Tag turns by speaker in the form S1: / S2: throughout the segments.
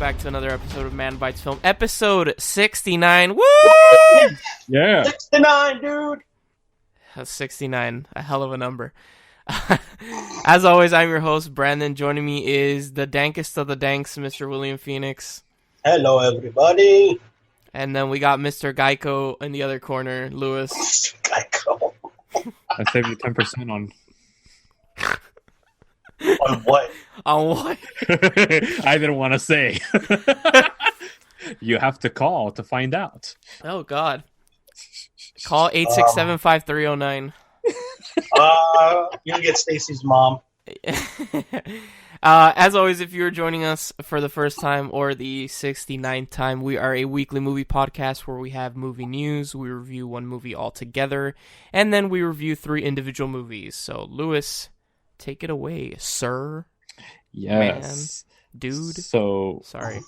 S1: back to another episode of Manbitesfilm, episode 69. Woo!
S2: Yeah.
S3: 69, dude!
S1: That's 69, a hell of a number. As always, I'm your host, Brandon. Joining me is the dankest of the danks, Mr. williamphoenix.
S3: Hello, everybody.
S1: And then we got Mr. Geico in the other corner, Lewis.
S3: Geico.
S2: I saved you 10% on...
S3: On what?
S1: On what?
S2: I didn't want to say. You have to call to find out.
S1: Oh, God. Call 867-5309.
S3: You'll get Stacy's mom.
S1: As always, if you're joining us for the first time or the 69th time, we are a weekly movie podcast where we have movie news, we review one movie altogether, and then we review 3 individual movies. So, Lewis, take it away, sir.
S2: Yes.
S1: Man, dude. Sorry.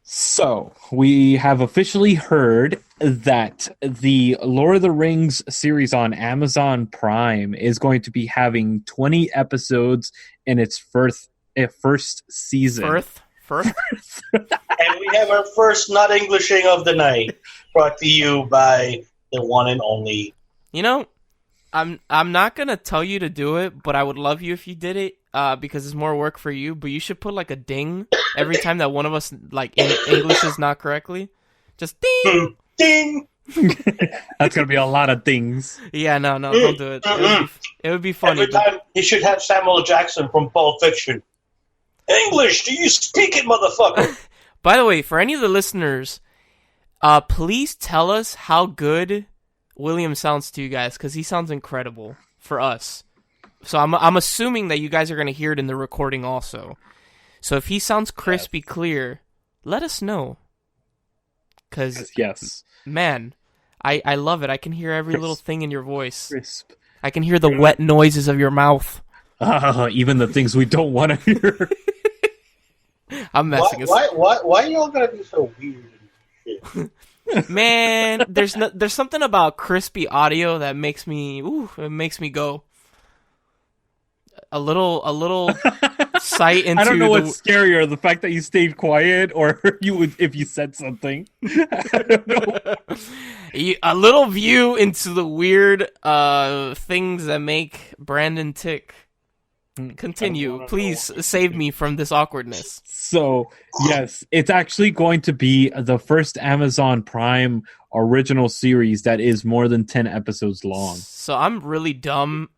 S2: So, we have officially heard that the Lord of the Rings series on Amazon Prime is going to be having 20 episodes in its first season.
S1: First?
S3: And we have our first not Englishing of the night, brought to you by the one and only.
S1: You know, I'm not gonna tell you to do it, but I would love you if you did it, because it's more work for you. But you should put like a ding every time that one of us like Englishes not correctly. Just ding,
S3: ding.
S2: That's gonna be a lot of things.
S1: Yeah, no, don't do it. It would be funny.
S3: Every time you should have Samuel Jackson from Pulp Fiction. English, do you speak it, motherfucker?
S1: By the way, for any of the listeners, please tell us how good William sounds to you guys, because he sounds incredible for us. So I'm assuming that you guys are going to hear it in the recording also. So if he sounds crispy clear, let us know. Because,
S2: yes,
S1: man, I love it. I can hear every little thing in your voice.
S2: Crisp.
S1: I can hear the wet noises of your mouth.
S2: Even the things we don't want to hear.
S1: I'm messing.
S3: Why y'all gotta be so weird and shit?
S1: Man, there's something about crispy audio that makes me go. A little sight into.
S2: I don't know what's scarier, the fact that you stayed quiet, or you would if you said something. I don't know.
S1: A little view into the weird things that make Brandon tick. Continue, please save me from this awkwardness.
S2: So, yes, it's actually going to be the first Amazon Prime original series that is more than 10 episodes long.
S1: So I'm really dumb.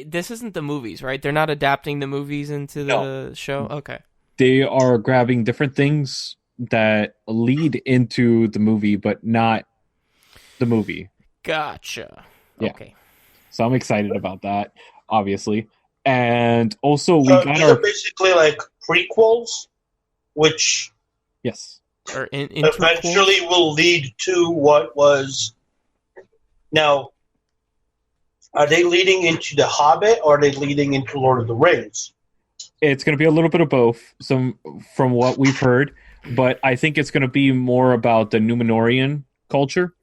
S1: This isn't the movies, right? They're not adapting the movies into the show? Okay. They
S2: are grabbing different things that lead into the movie, but not the movie.
S1: Gotcha.
S2: Yeah.
S1: Okay.
S2: So I'm excited about that, obviously. And also, we got
S3: our basically like prequels, which
S2: yes,
S1: or
S3: eventually will lead to what was. Now, are they leading into The Hobbit, or are they leading into Lord of the Rings?
S2: It's going to be a little bit of both. From what we've heard, but I think it's going to be more about the Númenórean culture,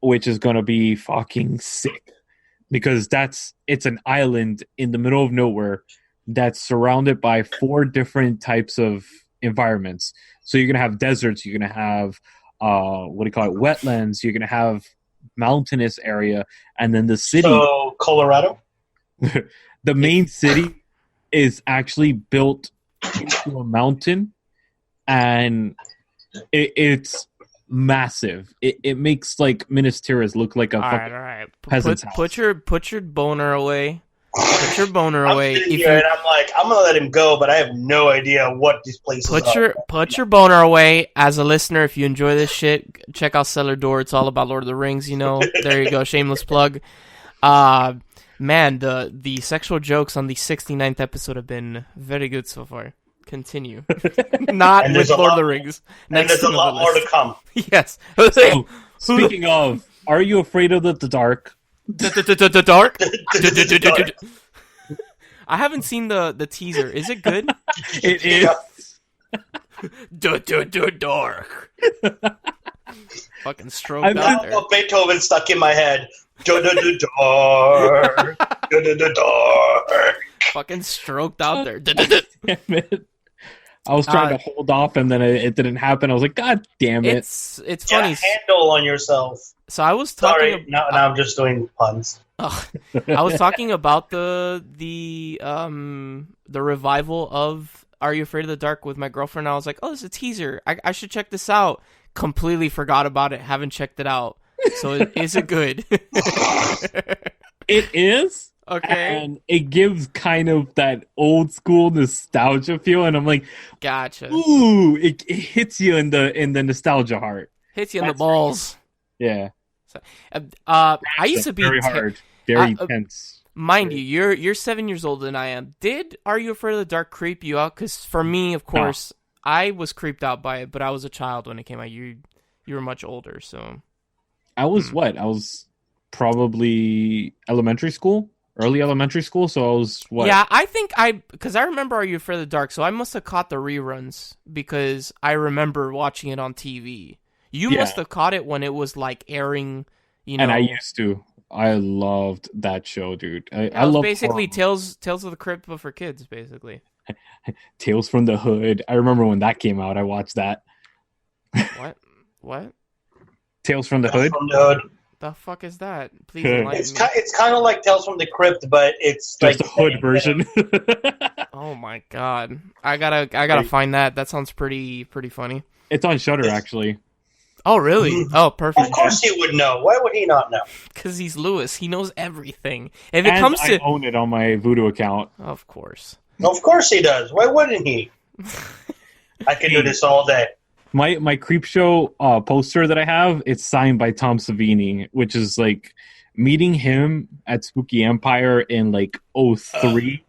S2: which is going to be fucking sick. Because it's an island in the middle of nowhere that's surrounded by 4 different types of environments. So you're going to have deserts, you're going to have, wetlands, you're going to have mountainous area, and then the city.
S3: So, Colorado?
S2: The main city is actually built into a mountain, and it's massive. It makes like Minas Tirith look like a fucking peasant's house.
S1: Put your boner away. Put your boner away.
S3: And I'm like, I'm gonna let him go, but I have no idea what this place is.
S1: Put your boner away. As a listener, if you enjoy this shit, check out Cellar Door. It's all about Lord of the Rings. You know, there you go. Shameless plug. Man, the sexual jokes on the 69th episode have been very good so far. Continue. Not with Lord of the Rings.
S3: And there's a lot more to come.
S1: Yes.
S2: So, speaking of, are you afraid of the dark?
S1: The dark? I haven't seen the teaser. Is it good?
S2: It is.
S1: Dark. Fucking stroke out there.
S3: Beethoven stuck in my head. Dark.
S1: Fucking stroked out there.
S2: Damn it. I was trying to hold off, and then it didn't happen. I was like, God damn it.
S1: It's funny.
S3: Get a handle on yourself.
S1: So I was talking.
S3: Sorry, now I'm just doing puns.
S1: Oh, I was talking about the revival of Are You Afraid of the Dark with my girlfriend. I was like, oh, this is a teaser. I should check this out. Completely forgot about it. Haven't checked it out. So is it good?
S2: It is.
S1: Okay.
S2: And it gives kind of that old school nostalgia feel, and I'm like,
S1: gotcha.
S2: Ooh, it hits you in the nostalgia heart.
S1: Hits you in the balls.
S2: Yeah.
S1: So, I used to be
S2: very hard, very intense.
S1: Mind you, you're 7 years older than I am. Did Are You Afraid of the Dark creep you out? Because for me, of course, I was creeped out by it, but I was a child when it came out. You were much older, so.
S2: I was what? I was probably early elementary school, so I was what?
S1: Yeah, I think because I remember Are You Afraid of the Dark, so I must have caught the reruns because I remember watching it on TV. You must have caught it when it was like airing, you know.
S2: And I used to. I loved that show, dude.
S1: I love basically Tales of the Crypt, but for kids, basically.
S2: Tales from the Hood. I remember when that came out. I watched that.
S1: What?
S2: Tales from the Hood?
S3: From the Hood.
S1: The fuck is that? Please enlighten me.
S3: It's kind of like Tales from the Crypt, but it's
S2: just
S3: like
S2: a hood version.
S1: Oh my god, I gotta find that. That sounds pretty funny.
S2: It's on Shudder, actually.
S1: Oh really? Oh, perfect.
S3: Of course he would know. Why would he not know?
S1: Because he's Lewis. He knows everything.
S2: If it comes to, I own it on my Voodoo account.
S1: Of course.
S3: Of course he does. Why wouldn't he? I could do this all day.
S2: My Creep Show poster that I have, it's signed by Tom Savini, which is like meeting him at Spooky Empire in like 2003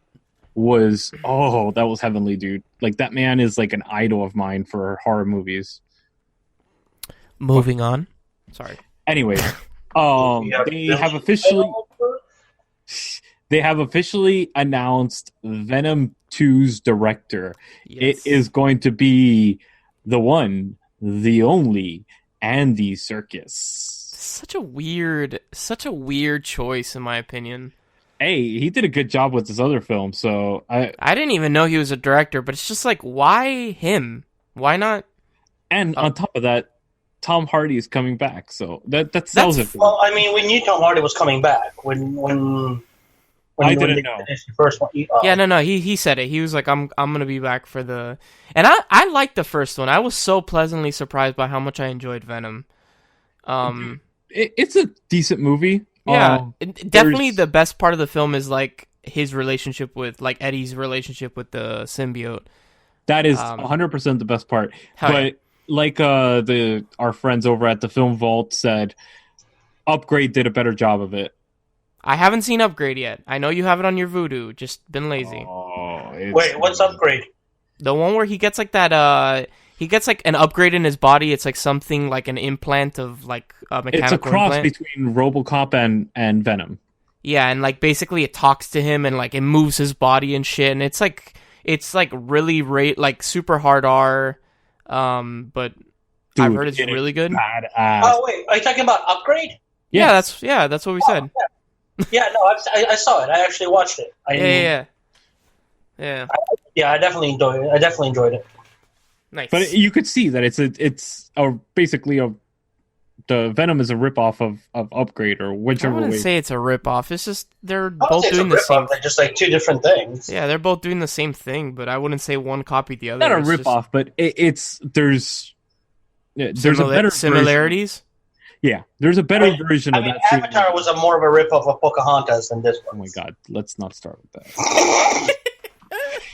S2: was that was heavenly, dude. Like that man is like an idol of mine for horror movies.
S1: Moving on. Sorry.
S2: Anyway, they have officially announced Venom 2's director.
S1: Yes.
S2: It is going to be the one, the only, Andy Serkis.
S1: Such a weird choice, in my opinion.
S2: Hey, he did a good job with this other film, so I
S1: didn't even know he was a director, but it's just like, why him? Why not?
S2: And on top of that, Tom Hardy is coming back, so that sells it.
S3: Well, I mean, we knew Tom Hardy was coming back when
S2: I didn't know.
S3: The first one.
S1: No. He said it. He was like, I'm gonna be back for the. And I liked the first one. I was so pleasantly surprised by how much I enjoyed Venom.
S2: It's a decent movie.
S1: Yeah, definitely the best part of the film is like his relationship with like Eddie's relationship with the symbiote.
S2: That is 100% the best part. But
S1: yeah.
S2: Like our friends over at the Film Vault said, Upgrade did a better job of it.
S1: I haven't seen Upgrade yet. I know you have it on your Vudu. Just been lazy.
S3: Wait, what's Upgrade?
S1: The one where he gets like that. He gets like an upgrade in his body. It's like something like an implant of like a mechanical. It's a cross
S2: between RoboCop and Venom.
S1: Yeah, and like basically it talks to him and like it moves his body and shit. And it's like really like super hard R. But dude, I've heard it's really good.
S2: Badass.
S3: Oh wait, are you talking about Upgrade?
S1: Yeah, that's what we said.
S3: Yeah, no, I saw it. I actually watched it.
S1: Yeah.
S3: I definitely enjoyed it.
S1: Nice.
S2: But you could see that it's basically the Venom is a ripoff of Upgrade or whichever way.
S1: I wouldn't say it's a ripoff. It's just they're both doing the same.
S3: They're just like two different things.
S1: Yeah, they're both doing the same thing, but I wouldn't say one copied the other.
S2: Not a ripoff, but there's a better
S1: similarities.
S2: Version. Yeah, there's a better version of that.
S3: Avatar was more of a ripoff of Pocahontas than this one.
S2: Oh my god, let's not start with that.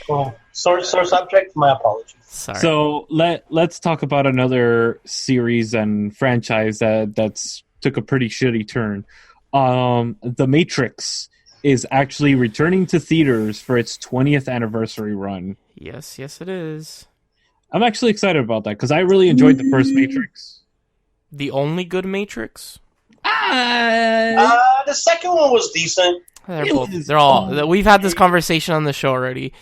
S3: Well, sore subject. My apologies.
S1: Sorry.
S2: So let's talk about another series and franchise that's took a pretty shitty turn. The Matrix is actually returning to theaters for its 20th anniversary run.
S1: Yes, it is.
S2: I'm actually excited about that because I really enjoyed the first Matrix.
S1: The only good Matrix?
S3: The second one was decent.
S1: They're all. We've had this conversation on the show already.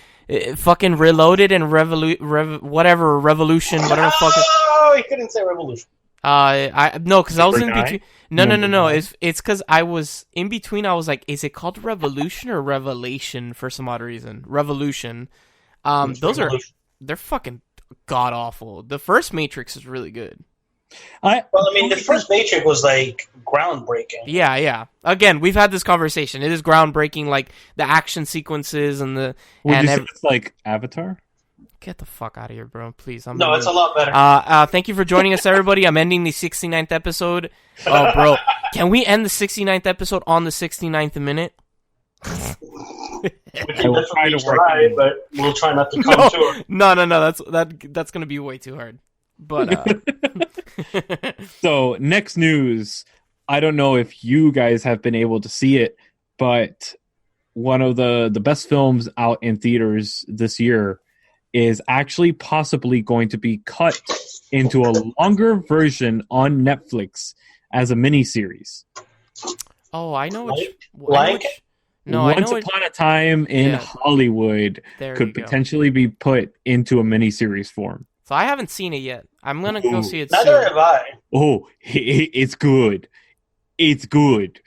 S1: Fucking Reloaded and Revolution, whatever fucking.
S3: Oh, he couldn't say Revolution.
S1: No, because I was in
S2: Number
S1: between.
S2: nine?
S1: No.
S2: Number
S1: It's because I was in between. I was like, is it called Revolution or Revelation for some odd reason? Revolution. They're fucking god awful. The first Matrix is really good.
S3: The first Matrix was like groundbreaking.
S1: Yeah. Again, we've had this conversation. It is groundbreaking, like the action sequences and the.
S2: Would you say it's like Avatar?
S1: Get the fuck out of here, bro! Please.
S3: No, it's a lot better.
S1: Thank you for joining us, everybody. I'm ending the 69th episode. Oh, bro, can we end the 69th episode on the 69th minute?
S3: We can definitely try, but we'll try not to come to it.
S1: No. That's gonna be way too hard. But
S2: So next news. I don't know if you guys have been able to see it, but one of the best films out in theaters this year is actually possibly going to be cut into a longer version on Netflix as a miniseries.
S1: Oh, I know which.
S2: Once Upon a Time in Hollywood could potentially be put into a miniseries form.
S1: So I haven't seen it yet. I'm gonna go see it
S3: Neither
S1: soon.
S3: have I.
S2: Oh, it's good. It's good.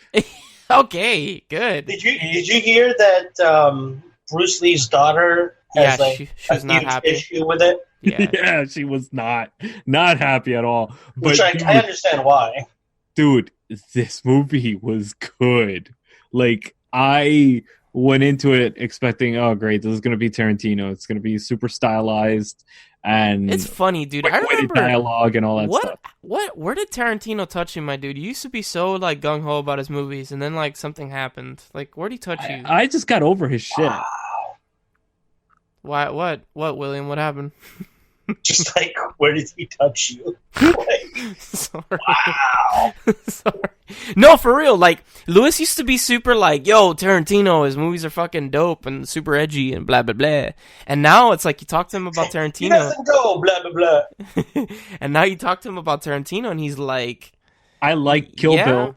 S1: Okay, good.
S3: Did you hear that Bruce Lee's daughter has
S1: she was not happy.
S3: issue with it?
S2: Yeah, she was not happy at all.
S3: Which I understand why.
S2: Dude, this movie was good. Like, I went into it expecting, oh great, this is gonna be Tarantino. It's gonna be super stylized and
S1: it's funny, dude. I remember
S2: dialogue and all that stuff.
S1: Where did Tarantino touch you, my dude? You used to be so like gung ho about his movies, and then like something happened. Like, where'd he touch you?
S2: I just got over his shit.
S1: Why? What, William? What happened?
S3: Just like, where did he touch you?
S1: Sorry. Wow. Sorry. No, for real. Like, Lewis used to be super like, yo, Tarantino, his movies are fucking dope and super edgy and blah, blah, blah. And now it's like you talk to him about Tarantino.
S3: He doesn't go, blah, blah, blah.
S1: And now you talk to him about Tarantino and he's like...
S2: I like Kill Bill.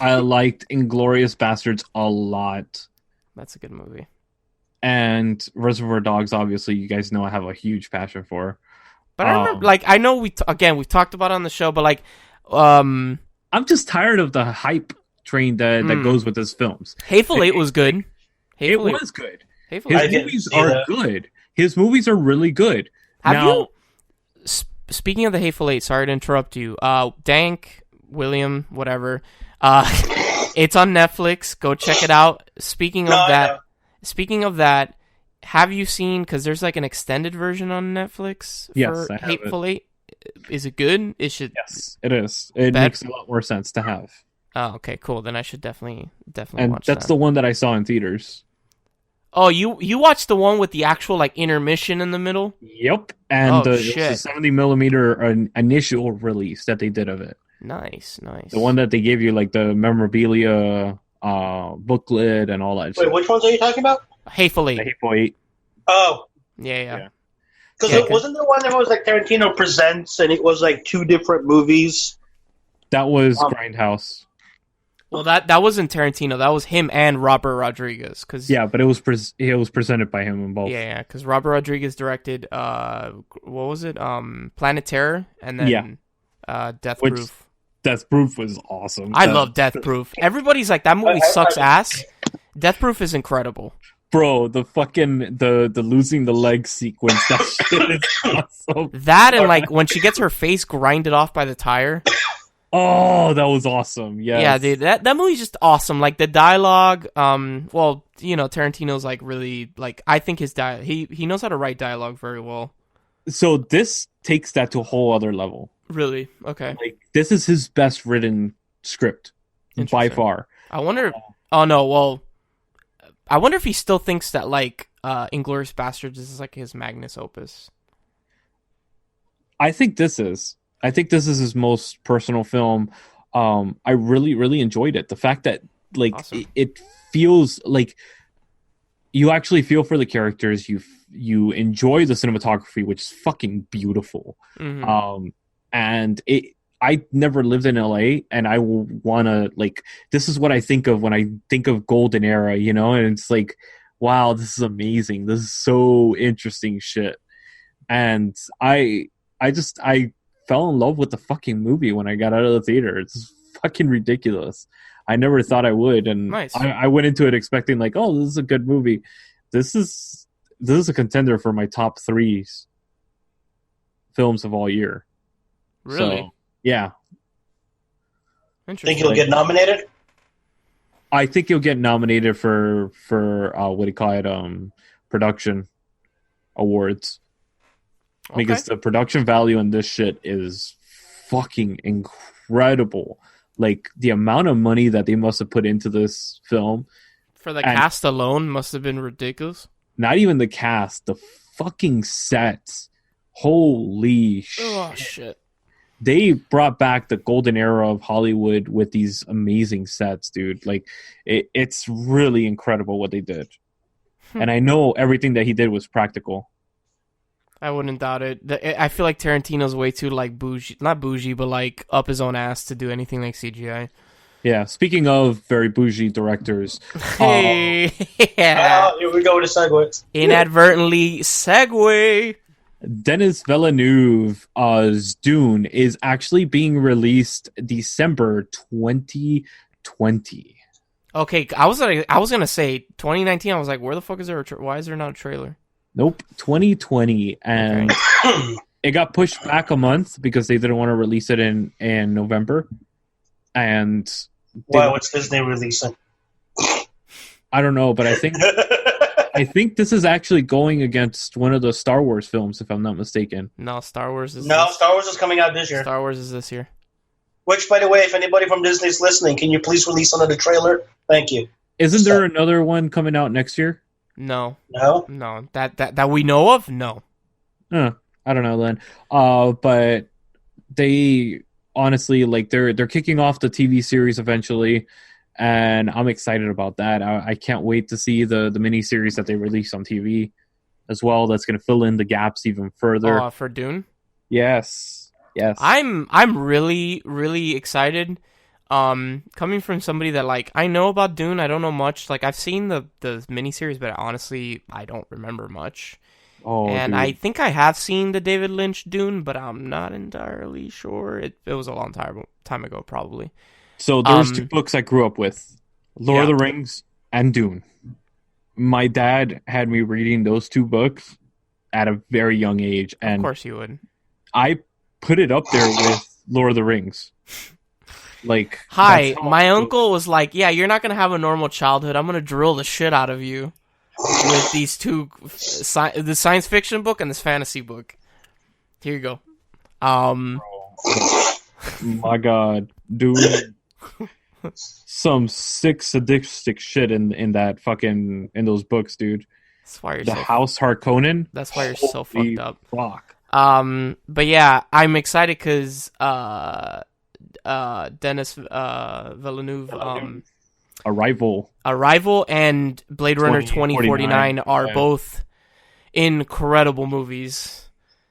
S2: I liked Inglourious Bastards a lot.
S1: That's a good movie.
S2: And Reservoir Dogs, obviously, you guys know I have a huge passion for.
S1: But I remember, like, I know we've talked about it on the show, but like,
S2: I'm just tired of the hype train that goes with his films.
S1: Hateful Eight was good.
S2: It was good. His movies are good. His movies are really good.
S1: Have you? Speaking of the Hateful Eight, sorry to interrupt you. Dank, William, whatever. It's on Netflix. Go check it out. Speaking of that, have you seen? Because there's like an extended version on Netflix for Hateful Eight. Is it good?
S2: Yes, it is. It makes a lot more sense to have.
S1: Oh, okay, cool. Then I should definitely watch that.
S2: And that's the one that I saw in theaters.
S1: Oh, you watched the one with the actual like intermission in the middle?
S2: Yep, and it was a 70mm initial release that they did of it.
S1: Nice.
S2: The one that they gave you like the memorabilia booklet and all that.
S3: Wait, which ones are you talking about?
S1: Hateful Eight.
S2: The Hateful Eight.
S3: Oh,
S1: yeah.
S3: Because wasn't there one that was like Tarantino Presents, and it was like two different movies?
S2: That was Grindhouse.
S1: Well, that wasn't Tarantino. That was him and Robert Rodriguez.
S2: But it was presented by him in both.
S1: Yeah. Because Robert Rodriguez directed what was it? Planet Terror, and then Death Proof.
S2: Death Proof was awesome.
S1: I love Death Proof. Everybody's like, that movie sucks ass. Death Proof is incredible.
S2: Bro, the fucking the losing the leg sequence, that shit is awesome.
S1: That and like when she gets her face grinded off by the tire.
S2: Oh, that was awesome. Yes.
S1: Yeah, dude, that movie's just awesome. Like the dialogue, well, you know, Tarantino's like really like, I think his he knows how to write dialogue very well.
S2: So this takes that to a whole other level.
S1: Really? Okay.
S2: Like this is his best written script by far.
S1: I wonder. Oh no, well, I wonder if he still thinks that like Inglourious Bastards is like his magnus opus.
S2: I think this is his most personal film. I really enjoyed it. The fact that like it feels like you actually feel for the characters. You enjoy the cinematography, which is fucking beautiful.
S1: Mm-hmm.
S2: And I never lived in LA, and I wanna like, this is what I think of when I think of golden era, you know. And it's like, wow, this is amazing. This is so interesting shit. And I fell in love with the fucking movie when I got out of the theater. It's fucking ridiculous. I never thought I would, and
S1: Nice.
S2: I went into it expecting like, oh, this is a good movie. This is a contender for my top 3 films of all year.
S1: Really?
S2: So, yeah.
S1: Interesting.
S3: Think you'll get nominated?
S2: I think you'll get nominated for what do you call it? Production awards.
S1: Okay.
S2: Because the production value in this shit is fucking incredible. Like, the amount of money that they must have put into this film.
S1: For the cast alone must have been ridiculous.
S2: Not even the cast, the fucking sets. Holy shit.
S1: Oh, shit.
S2: They brought back the golden era of Hollywood with these amazing sets, dude. Like, it's really incredible what they did. And I know everything that he did was practical.
S1: I wouldn't doubt it. I feel like Tarantino's way too, like, bougie. Not bougie, but, like, up his own ass to do anything like CGI.
S2: Yeah, speaking of very bougie directors.
S1: Hey! Yeah.
S3: Here we go with the segue.
S1: Inadvertently segue.
S2: Denis Villeneuve's Dune is actually being released December 2020.
S1: Okay, I was gonna say 2019. I was like, where the fuck is there? Why is there not a trailer?
S2: Nope, 2020, and it got pushed back a month because they didn't want to release it in November. And
S3: why? What's Disney releasing?
S2: I don't know, but I think this is actually going against one of the Star Wars films, if I'm not mistaken.
S1: No, Star Wars is
S3: coming out this year.
S1: Star Wars is this year.
S3: Which, by the way, if anybody from Disney is listening, can you please release another trailer? Thank you.
S2: Isn't there another one coming out next year?
S1: No.
S3: No?
S1: That we know of? No.
S2: I don't know then. But they honestly, like, they're kicking off the TV series eventually, and I'm excited about that. I can't wait to see the miniseries that they release on TV as well. That's going to fill in the gaps even further.
S1: For Dune?
S2: Yes.
S1: I'm really, really excited. Coming from somebody that, like, I know about Dune, I don't know much. Like, I've seen the miniseries, but honestly, I don't remember much.
S2: Oh,
S1: and
S2: dude.
S1: I think I have seen the David Lynch Dune, but I'm not entirely sure. It was a long time ago, probably.
S2: So there's 2 books I grew up with, Lord of the Rings and Dune. My dad had me reading those 2 books at a very young age. And
S1: of course you would.
S2: I put it up there with Lord of the Rings. Like,
S1: hi, my uncle was like, yeah, you're not going to have a normal childhood. I'm going to drill the shit out of you with these 2, the science fiction book and this fantasy book. Here you go.
S2: My God, dude. Some sick sadistic shit in that fucking in those books, dude.
S1: That's why you're
S2: the House Harkonnen.
S1: That's why you're so fucked up.
S2: Fuck.
S1: But yeah, I'm excited because Denis Villeneuve, Arrival and Blade Runner 2049 are both incredible movies.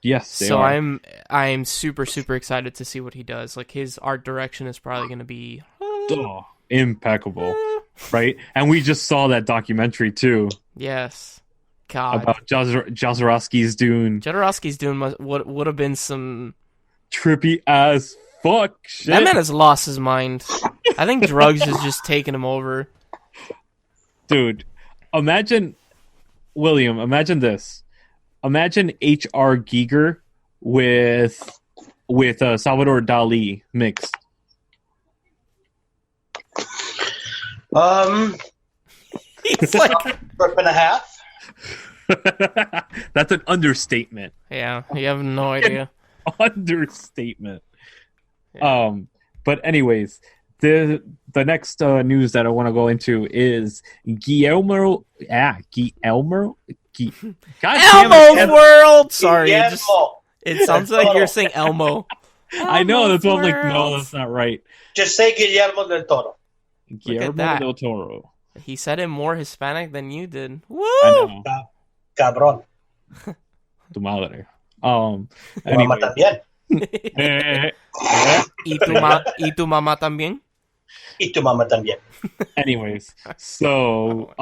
S2: Yes, they
S1: so
S2: are.
S1: I'm super, super excited to see what he does. Like, his art direction is probably going to be
S2: impeccable, right? And we just saw that documentary too.
S1: Yes, God,
S2: about Jodorowsky's Dune.
S1: Jodorowsky's Dune would have been some
S2: trippy as fuck shit.
S1: That man has lost his mind. I think drugs is just taking him over.
S2: Dude, imagine this. Imagine H.R. Giger with Salvador Dali mixed.
S1: He's like
S3: trip and a half.
S2: That's an understatement.
S1: Yeah, you have no idea.
S2: Understatement.
S1: Yeah.
S2: But anyways, the next news that I want to go into is Elmo's
S1: World. Sorry,
S3: Guillermo.
S1: it sounds like you're saying Elmo.
S2: I know, that's what I'm like. No, that's not right.
S3: Just say Guillermo del Toro.
S2: Guillermo del Toro.
S1: He said it more Hispanic than you did. Woo!
S2: I know.
S3: Cabrón.
S2: Tu madre.
S3: Mamá también.
S1: ¿Y tu mamá también?
S3: Y tu mamá también.
S2: Anyways, so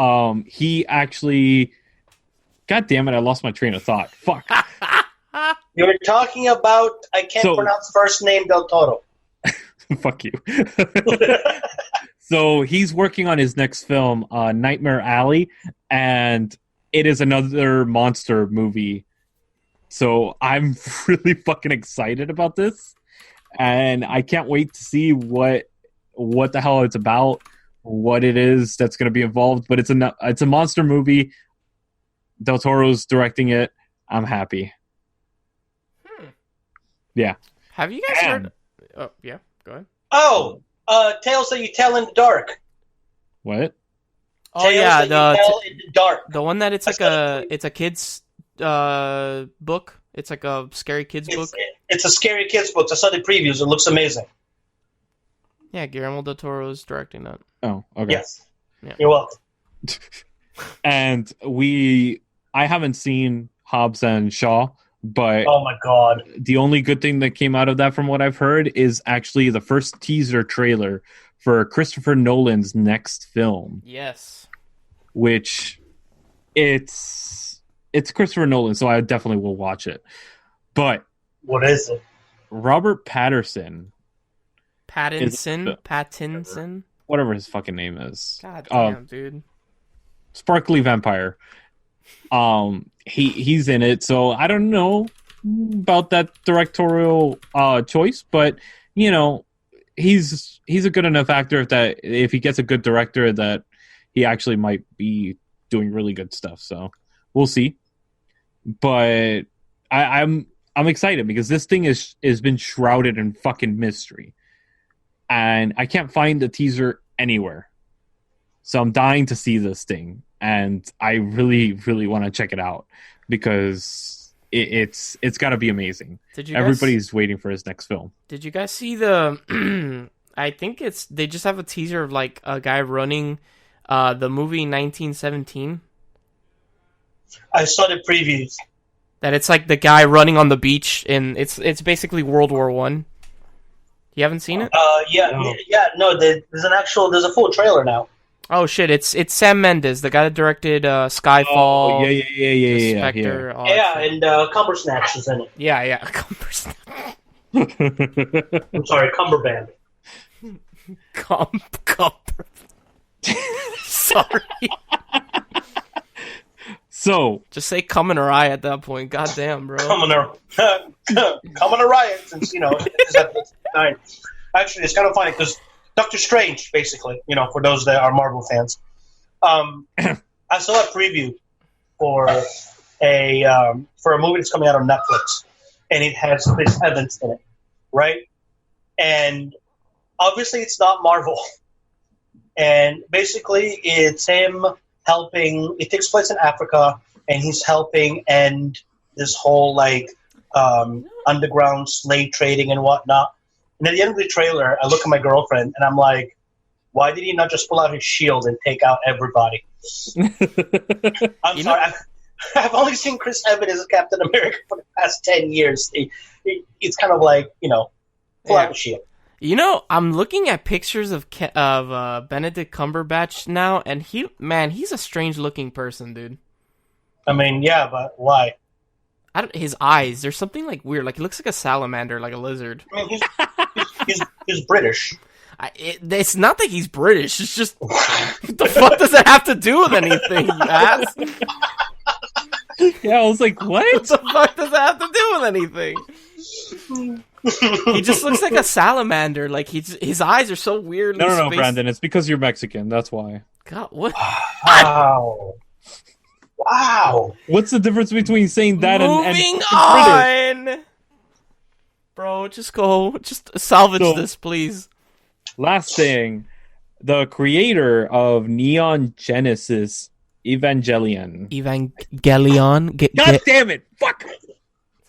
S2: he actually, God damn it, I lost my train of thought. Fuck.
S3: You were talking about, I can't pronounce first name, Del Toro.
S2: Fuck you. So he's working on his next film, Nightmare Alley, and it is another monster movie. So I'm really fucking excited about this, and I can't wait to see what the hell it's about, what it is that's going to be involved. But it's a monster movie. Del Toro's directing it. I'm happy. Yeah.
S1: Have you guys heard? Oh, yeah. Go ahead.
S3: Oh, Tales That You Tell in the Dark.
S2: What?
S1: Oh
S3: Tales
S1: yeah,
S3: That You Tell in the Dark.
S1: The one that it's a kid's book. It's like a scary kids book.
S3: It's a scary kids book. I saw the previews. It looks amazing.
S1: Yeah, Guillermo del Toro is directing that.
S2: Oh, okay.
S3: Yes. Yeah. You're welcome.
S2: And I haven't seen Hobbs and Shaw. But
S3: oh my god!
S2: The only good thing that came out of that, from what I've heard, is actually the first teaser trailer for Christopher Nolan's next film.
S1: Yes,
S2: which it's Christopher Nolan, so I definitely will watch it. But
S3: what is it?
S2: Robert Pattinson, whatever his fucking name is.
S1: God damn, dude.
S2: Sparkly Vampire. He's in it, so I don't know about that directorial choice, but you know, he's a good enough actor that if he gets a good director, that he actually might be doing really good stuff. So we'll see. But I'm excited because this thing has been shrouded in fucking mystery, and I can't find the teaser anywhere. So I'm dying to see this thing. And I really, really want to check it out because it's got to be amazing. Everybody's waiting for his next film.
S1: Did you guys see the? I think they just have a teaser of like a guy running the movie 1917.
S3: I saw the previews.
S1: That it's like the guy running on the beach, and it's basically World War I. You haven't seen it?
S3: No. There's a full trailer now.
S1: Oh shit! It's Sam Mendes, the guy that directed Skyfall.
S2: Oh yeah.
S1: Spectre.
S3: Yeah, and Cumbersnatch is in it.
S1: Yeah, Cumbersnatch.
S3: I'm sorry, Cumberband.
S1: Sorry.
S3: So
S1: just say "coming or I" at that point. God damn, bro.
S3: Coming a riot, since it's episode 9. Actually, it's kind of funny because Doctor Strange, basically, for those that are Marvel fans. I saw a preview for a movie that's coming out on Netflix, and it has Chris Evans in it, right? And obviously, it's not Marvel. And basically, it's him helping. It takes place in Africa, and he's helping end this whole underground slave trading and whatnot. And at the end of the trailer, I look at my girlfriend, and I'm like, why did he not just pull out his shield and take out everybody? I'm sorry. I've only seen Chris Evans as Captain America for the past 10 years. It's kind of like, pull out the shield.
S1: I'm looking at pictures of Benedict Cumberbatch now, and he's a strange-looking person, dude.
S3: I mean, yeah, but why?
S1: His eyes, there's something weird. He looks like a salamander, like a lizard.
S3: I mean, he's British.
S1: It's not that he's British. It's just, what the fuck does that have to do with anything, you ass?
S2: Yeah, I was like, what?
S1: What the fuck does that have to do with anything? He just looks like a salamander. His eyes are so weird.
S2: No, Brandon. It's because you're Mexican. That's why.
S1: God, what?
S3: Wow.
S2: What's the difference between saying that and
S1: moving on? British? Bro, just go. Just salvage this, please.
S2: Last thing. The creator of Neon Genesis Evangelion.
S1: God
S2: damn it! Fuck!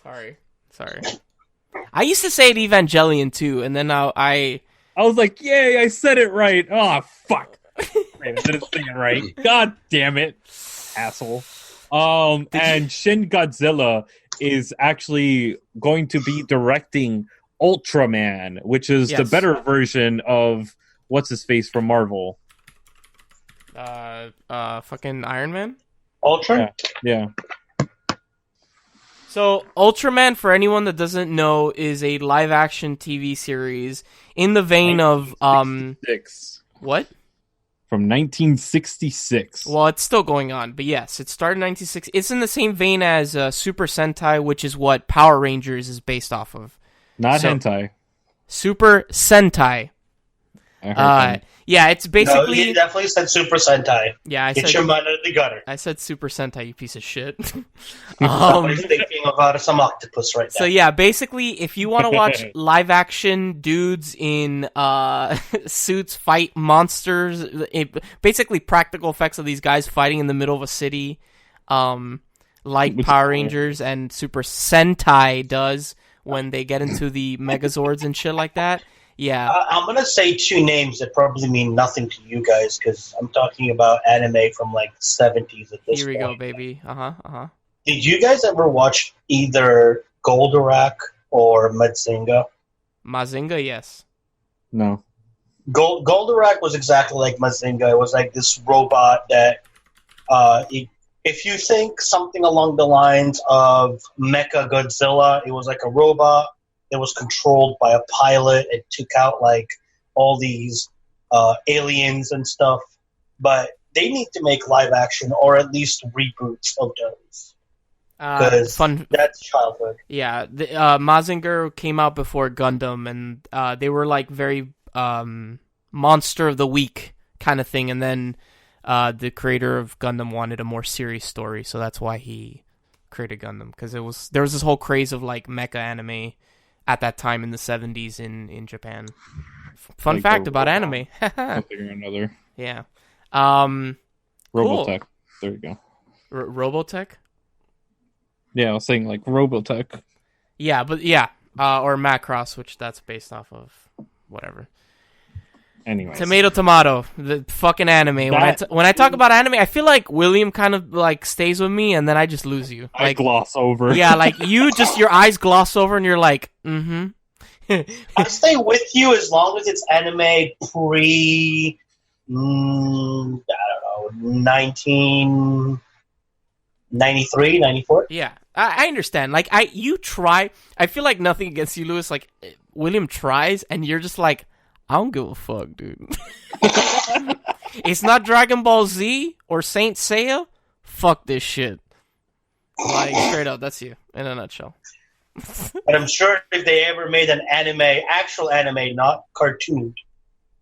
S1: Sorry. I used to say it Evangelion too, and then I
S2: was like, yay, I said it right. Oh, fuck. I didn't say it right. God damn it. Asshole. And Shin Godzilla is actually going to be directing Ultraman, which is the better version of what's his face from Marvel.
S1: Fucking Iron Man?
S3: Ultra?
S2: Yeah.
S1: So, Ultraman, for anyone that doesn't know, is a live-action TV series in the vein of what?
S2: From 1966.
S1: Well, it's still going on, but yes, it started in 1960. It's in the same vein as Super Sentai, which is what Power Rangers is based off of.
S2: Not hentai.
S1: Super Sentai.
S2: I heard that.
S1: Yeah, it's basically...
S3: No, he definitely said Super Sentai.
S1: Yeah,
S3: Get your mind out of the gutter.
S1: I said Super Sentai, you piece of shit.
S3: Somebody's thinking about some octopus right now.
S1: So yeah, basically, if you want to watch live-action dudes in suits fight monsters, basically practical effects of these guys fighting in the middle of a city, like Power Rangers and Super Sentai does when they get into the Megazords and shit like that. Yeah.
S3: I'm going to say two names that probably mean nothing to you guys, because I'm talking about anime from, like, the 70s at this point.
S1: Here we go, baby.
S3: Did you guys ever watch either Goldorak or Mazinga?
S1: Mazinga, yes.
S2: No.
S3: Goldorak was exactly like Mazinga. It was like this robot that, if you think something along the lines of Mecha Godzilla, it was like a robot that was controlled by a pilot. It took out like all these aliens and stuff. But they need to make live action or at least reboots of those. Because that's childhood.
S1: Yeah, Mazinger came out before Gundam, and they were like very monster of the week kind of thing. And then the creator of Gundam wanted a more serious story, so that's why he created Gundam. Because there was this whole craze of like mecha anime at that time in the 70s in Japan. Fun fact about anime.
S2: Something or another.
S1: Yeah.
S2: Robotech.
S1: Cool.
S2: There you go.
S1: Robotech?
S2: Yeah, I was saying like Robotech.
S1: Yeah, but yeah. Or Macross, which that's based off of whatever.
S2: Anyways.
S1: Tomato. The fucking anime. When I talk about anime, I feel like William kind of like stays with me, and then I just lose you.
S2: I
S1: Like
S2: gloss over.
S1: Yeah, like you just your eyes gloss over, and you're like, mm-hmm.
S3: I stay with you as long as it's anime pre, I don't know, 1993, 94.
S1: Yeah, I understand. Like you try. I feel like nothing against you, Lewis. Like William tries, and you're just like, I don't give a fuck, dude. It's not Dragon Ball Z or Saint Seiya. Fuck this shit. Like, straight up, that's you, in a nutshell.
S3: And I'm sure if they ever made an anime, actual anime, not cartoon,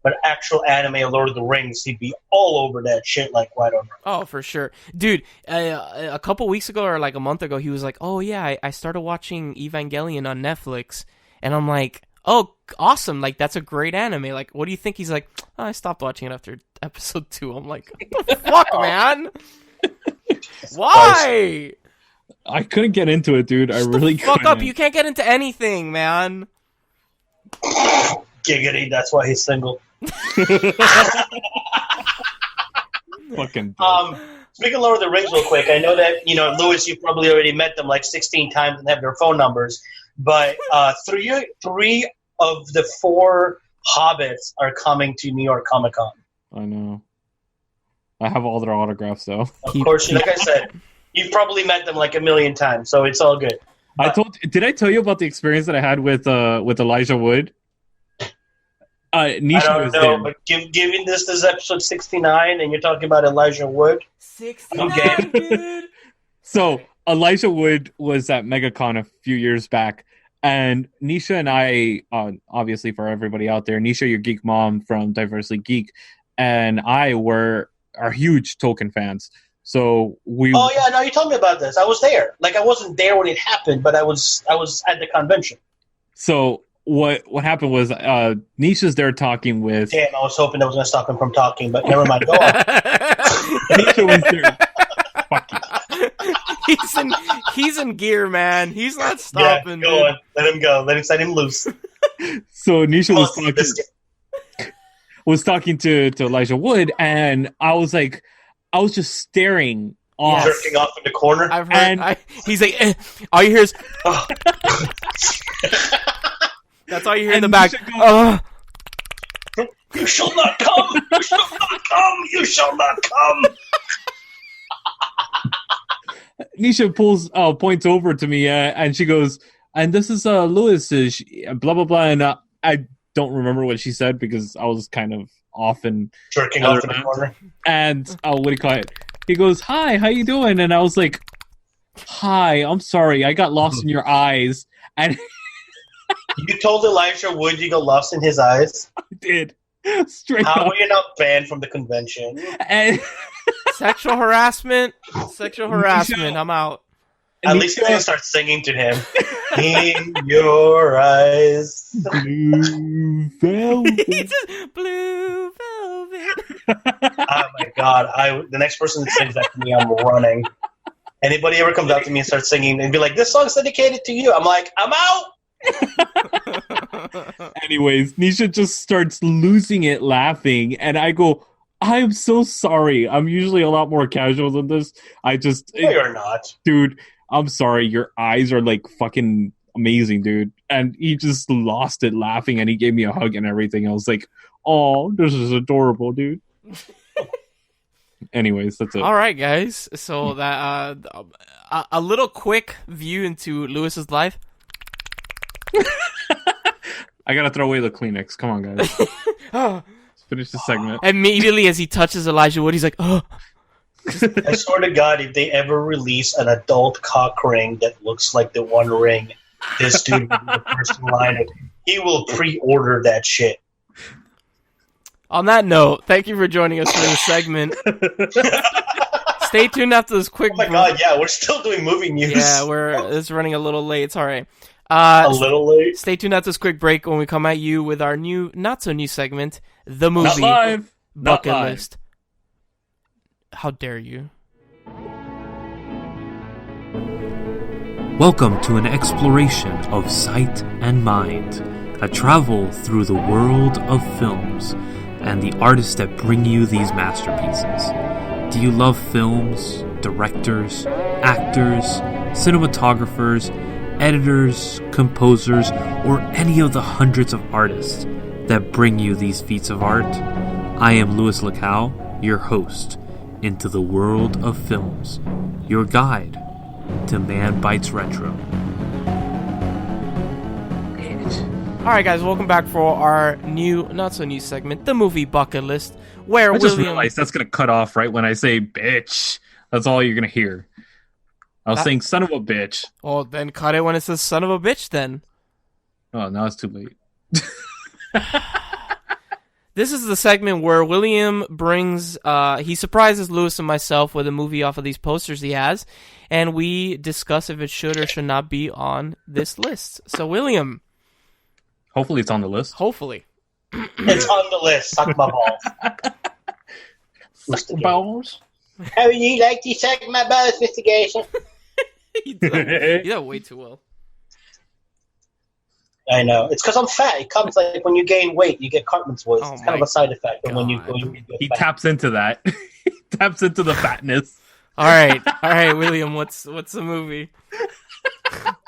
S3: but actual anime of Lord of the Rings, he'd be all over that shit like right over.
S1: Oh, for sure. Dude, a couple weeks ago or like a month ago, he was like, oh yeah, I started watching Evangelion on Netflix. And I'm like, oh, awesome. Like, that's a great anime. Like, what do you think? He's like, oh, I stopped watching it after episode 2. I'm like, what the fuck, man? Why?
S2: I couldn't get into it, dude. I really couldn't.
S1: Fuck up. You can't get into anything, man.
S3: Giggity, that's why he's single.
S2: Fucking
S3: speaking of Lord of the Rings real quick, I know that, Lewis, you probably already met them like 16 times and have their phone numbers, but three of the 4 hobbits are coming to New York Comic Con.
S2: I know. I have all their autographs, though.
S3: Of course, like I said, you've probably met them like a million times, so it's all good.
S2: Did I tell you about the experience that I had with Elijah Wood? Nisha
S3: I don't
S2: was
S3: know,
S2: there.
S3: but given this is episode 69, and you're talking about Elijah Wood.
S1: 69, dude.
S2: So Elijah Wood was at MegaCon a few years back, and Nisha and I, obviously for everybody out there, Nisha, your geek mom from Diversely Geek, and I are huge Tolkien fans. So we.
S3: Oh yeah, no, you told me about this. I was there. Like, I wasn't there when it happened, but I was at the convention.
S2: So what happened was Nisha's there talking with.
S3: Damn, I was hoping that was going to stop him from talking, but never mind. Go on.
S2: Nisha was there. Fuck you.
S1: He's in gear, man. He's not stopping.
S3: Yeah, go on. Let him go. Let him loose.
S2: So Nisha was talking to Elijah Wood, and I was just staring off.
S3: Jerking off in the corner.
S1: I've heard. He's like, all you hear is. That's all you hear in the back.
S3: You shall not come. You shall not come. You shall not come.
S2: Nisha points over to me, and she goes, "And this is Louis, blah blah blah." And I don't remember what she said because I was kind of off and
S3: jerking off in the corner.
S2: And what do you call it? He goes, "Hi, how you doing?" And I was like, "Hi, I'm sorry, I got lost in your eyes." And
S3: you told Elijah Wood you got lost in his eyes.
S2: I did. Straight
S3: How
S2: up.
S3: are you not banned from the convention?
S2: And
S1: Sexual harassment. I'm out.
S3: At least you're gonna start singing to him. In your eyes,
S2: blue velvet.
S1: Blue velvet.
S3: Oh my god! The next person that sings that to me, I'm running. Anybody ever comes up to me and starts singing and be like, "This song's dedicated to you," I'm like, "I'm out."
S2: Anyways, Nisha just starts losing it laughing, and I go, "I'm so sorry. I'm usually a lot more casual than this.
S3: No, you're not,
S2: dude. I'm sorry. Your eyes are like fucking amazing, dude." And he just lost it laughing, and he gave me a hug and everything. I was like, "Oh, this is adorable, dude." Anyways, that's it.
S1: All right, guys. So that a little quick view into Lewis's life.
S2: I gotta throw away the Kleenex. Come on, guys. Let's finish the segment.
S1: Immediately as he touches Elijah Wood, he's like, "Oh."
S3: I swear to God, if they ever release an adult cock ring that looks like the One Ring, this dude will be the first in line. He will pre-order that shit.
S1: On that note, thank you for joining us for this segment. Stay tuned after this quick.
S3: Oh my god, yeah, we're still doing movie news.
S1: Yeah, it's running a little late. It's all right.
S3: A little late.
S1: Stay tuned after this quick break when we come at you with our new, not so new segment, the movie
S2: Not live.
S1: bucket
S2: Not live.
S1: list. How dare you?
S4: Welcome to an exploration of sight and mind, a travel through the world of films and the artists that bring you these masterpieces. Do you love films, directors, actors, cinematographers, editors, composers, or any of the hundreds of artists that bring you these feats of art? I am Luislacau, your host into the world of films, your guide to Man Bites Retro.
S1: All right, guys, welcome back for our new, not so new segment, the movie bucket list, where
S2: I just
S1: William.
S2: realized that's gonna cut off right when I say "bitch." That's all you're gonna hear. I was saying "son of a bitch."
S1: Oh, then cut it when it says "son of a bitch." Then.
S2: Oh, now it's too late.
S1: This is the segment where William brings, he surprises Lewis and myself with a movie off of these posters he has, and we discuss if it should or should not be on this list. So, William.
S2: Hopefully it's on the list.
S1: Hopefully.
S3: It's on the list. Suck my balls.
S2: Mr. Balls?
S3: How would you like to suck my balls, Mr. Garrison?
S1: You do that way too well.
S3: I know. It's because I'm fat. It comes like when you gain weight, you get Cartman's voice.
S1: Oh
S3: it's kind of a side effect. But when you
S1: God.
S3: get
S2: He
S3: fat.
S2: taps into that. He taps into the fatness.
S1: All right, William. What's the movie?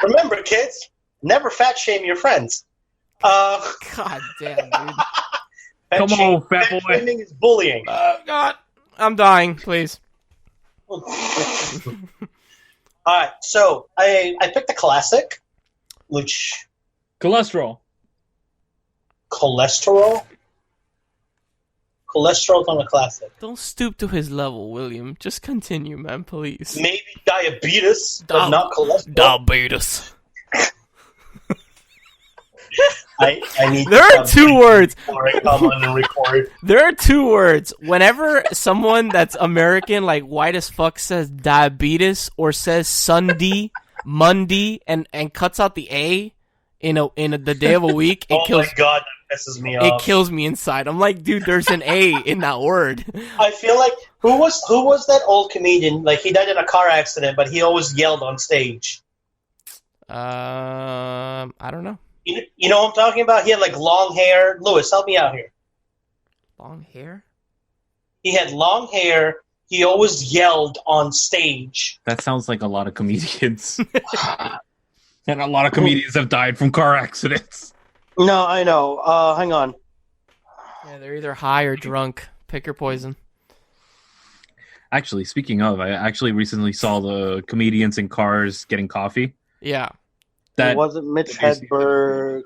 S3: Remember, kids, never fat shame your friends.
S1: God damn, dude.
S2: Come on, fat boy.
S3: Shaming is bullying.
S1: God, I'm dying. Please.
S3: All right, so I picked a classic, which
S2: Cholesterol's
S3: cholesterol's on a classic.
S1: Don't stoop to his level, William. Just continue, man, please.
S3: Maybe diabetes, but not cholesterol.
S1: Diabetes.
S3: I need.
S1: There are two words.
S3: Before I come on and record.
S1: There are two words. Whenever someone that's American, like white as fuck, says diabetes or says Sunday, Monday, and cuts out the A in the day of a week, it kills.
S3: Oh my god, that pisses me
S1: It
S3: off.
S1: kills me inside. I'm like, dude, there's an A in that word.
S3: I feel like who was that old comedian? Like he died in a car accident, but he always yelled on stage.
S1: I don't know.
S3: You know what I'm talking about? He had like long hair. Lewis, help me out here.
S1: Long hair?
S3: He had long hair. He always yelled on stage.
S2: That sounds like a lot of comedians. And a lot of comedians have died from car accidents.
S3: No, I know. Hang on.
S1: Yeah, they're either high or drunk. Pick your poison.
S2: Actually, speaking of, I actually recently saw the comedians in cars getting coffee.
S1: Yeah.
S3: It wasn't Mitch Hedberg.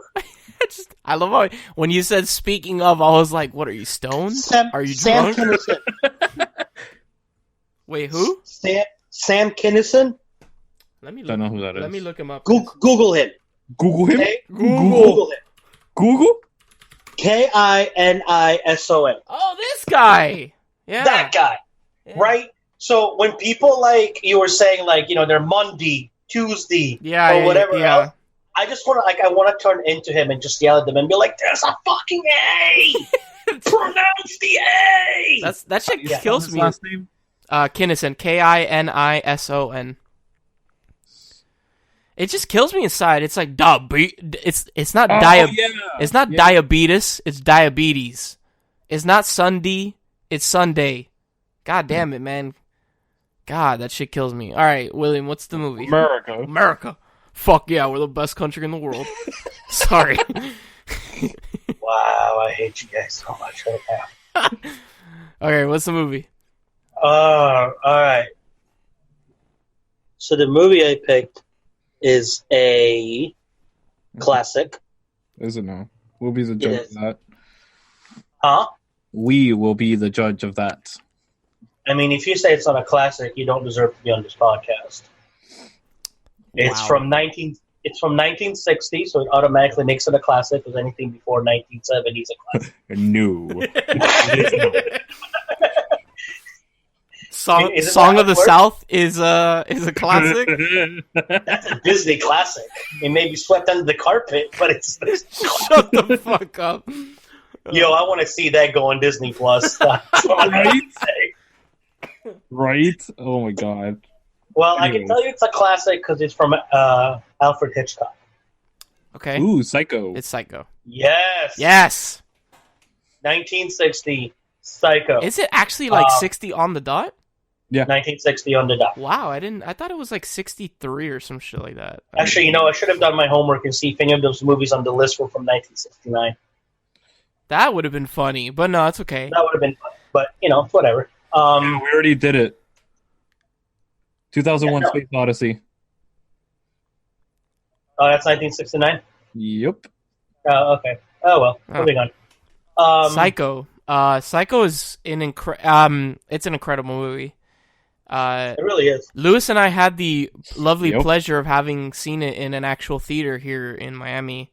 S1: I love how when you said speaking of, I was like, what are you, stoned? Are you
S3: Sam
S1: drunk?
S3: Kinison.
S1: Wait, who?
S3: Sam Kinison?
S1: Let me look,
S2: Don't know who that is.
S1: Let me look him up.
S3: Google him.
S2: Google him?
S3: Okay?
S1: Google
S3: him.
S2: Google?
S3: Kinison.
S1: Oh, this guy. Yeah.
S3: That guy.
S1: Yeah.
S3: Right? So when people like you were saying they're Monday, Tuesday, or whatever else, I just want to I want to turn into him and just yell at them and be like, "There's a fucking A! Pronounce the A!"
S1: That shit kills
S2: His
S1: me.
S2: last name?
S1: Kinison, Kinison. It just kills me inside. It's like it's not it's not diabetes, it's diabetes. It's not Sunday, it's Sunday. God damn it, man. God, that shit kills me. All right, William, what's the movie? America. Fuck yeah, we're the best country in the world. Sorry.
S3: Wow, I hate you guys so much right now.
S1: Okay, what's the movie?
S3: All right. So the movie I picked is a classic.
S2: Is it now? We'll be the judge of that.
S3: Huh? We
S2: will be the judge of that.
S3: I mean, if you say it's not a classic, you don't deserve to be on this podcast. It's from 1960, so it automatically makes it a classic, because anything before 1970 is a classic.
S2: No.
S1: Song of the South is a classic.
S3: That's a Disney classic. It may be swept under the carpet, but it's
S1: Shut the fuck up.
S3: Yo, I want to see that go on Disney Plus. That's what I say.
S2: Right? Oh my god.
S3: Well, I can tell you it's a classic because it's from Alfred Hitchcock.
S1: Okay.
S2: Ooh, Psycho.
S1: It's Psycho.
S3: Yes. 1960, Psycho.
S1: Is it actually 60 on the dot?
S2: Yeah.
S3: 1960 on the dot.
S1: Wow, I thought it was 63 or some shit like that.
S3: Actually, I should have done my homework and see if any of those movies on the list were from 1969.
S1: That would have been funny, but no, it's okay.
S3: That would have been fun, but whatever.
S2: We already did it. 2001: Space Odyssey.
S3: Oh, that's 1969?
S2: Yep.
S3: Oh, okay. Oh, well. Moving on.
S1: Psycho. Psycho is it's an incredible movie.
S3: It really is.
S1: Lewis and I had the lovely pleasure of having seen it in an actual theater here in Miami.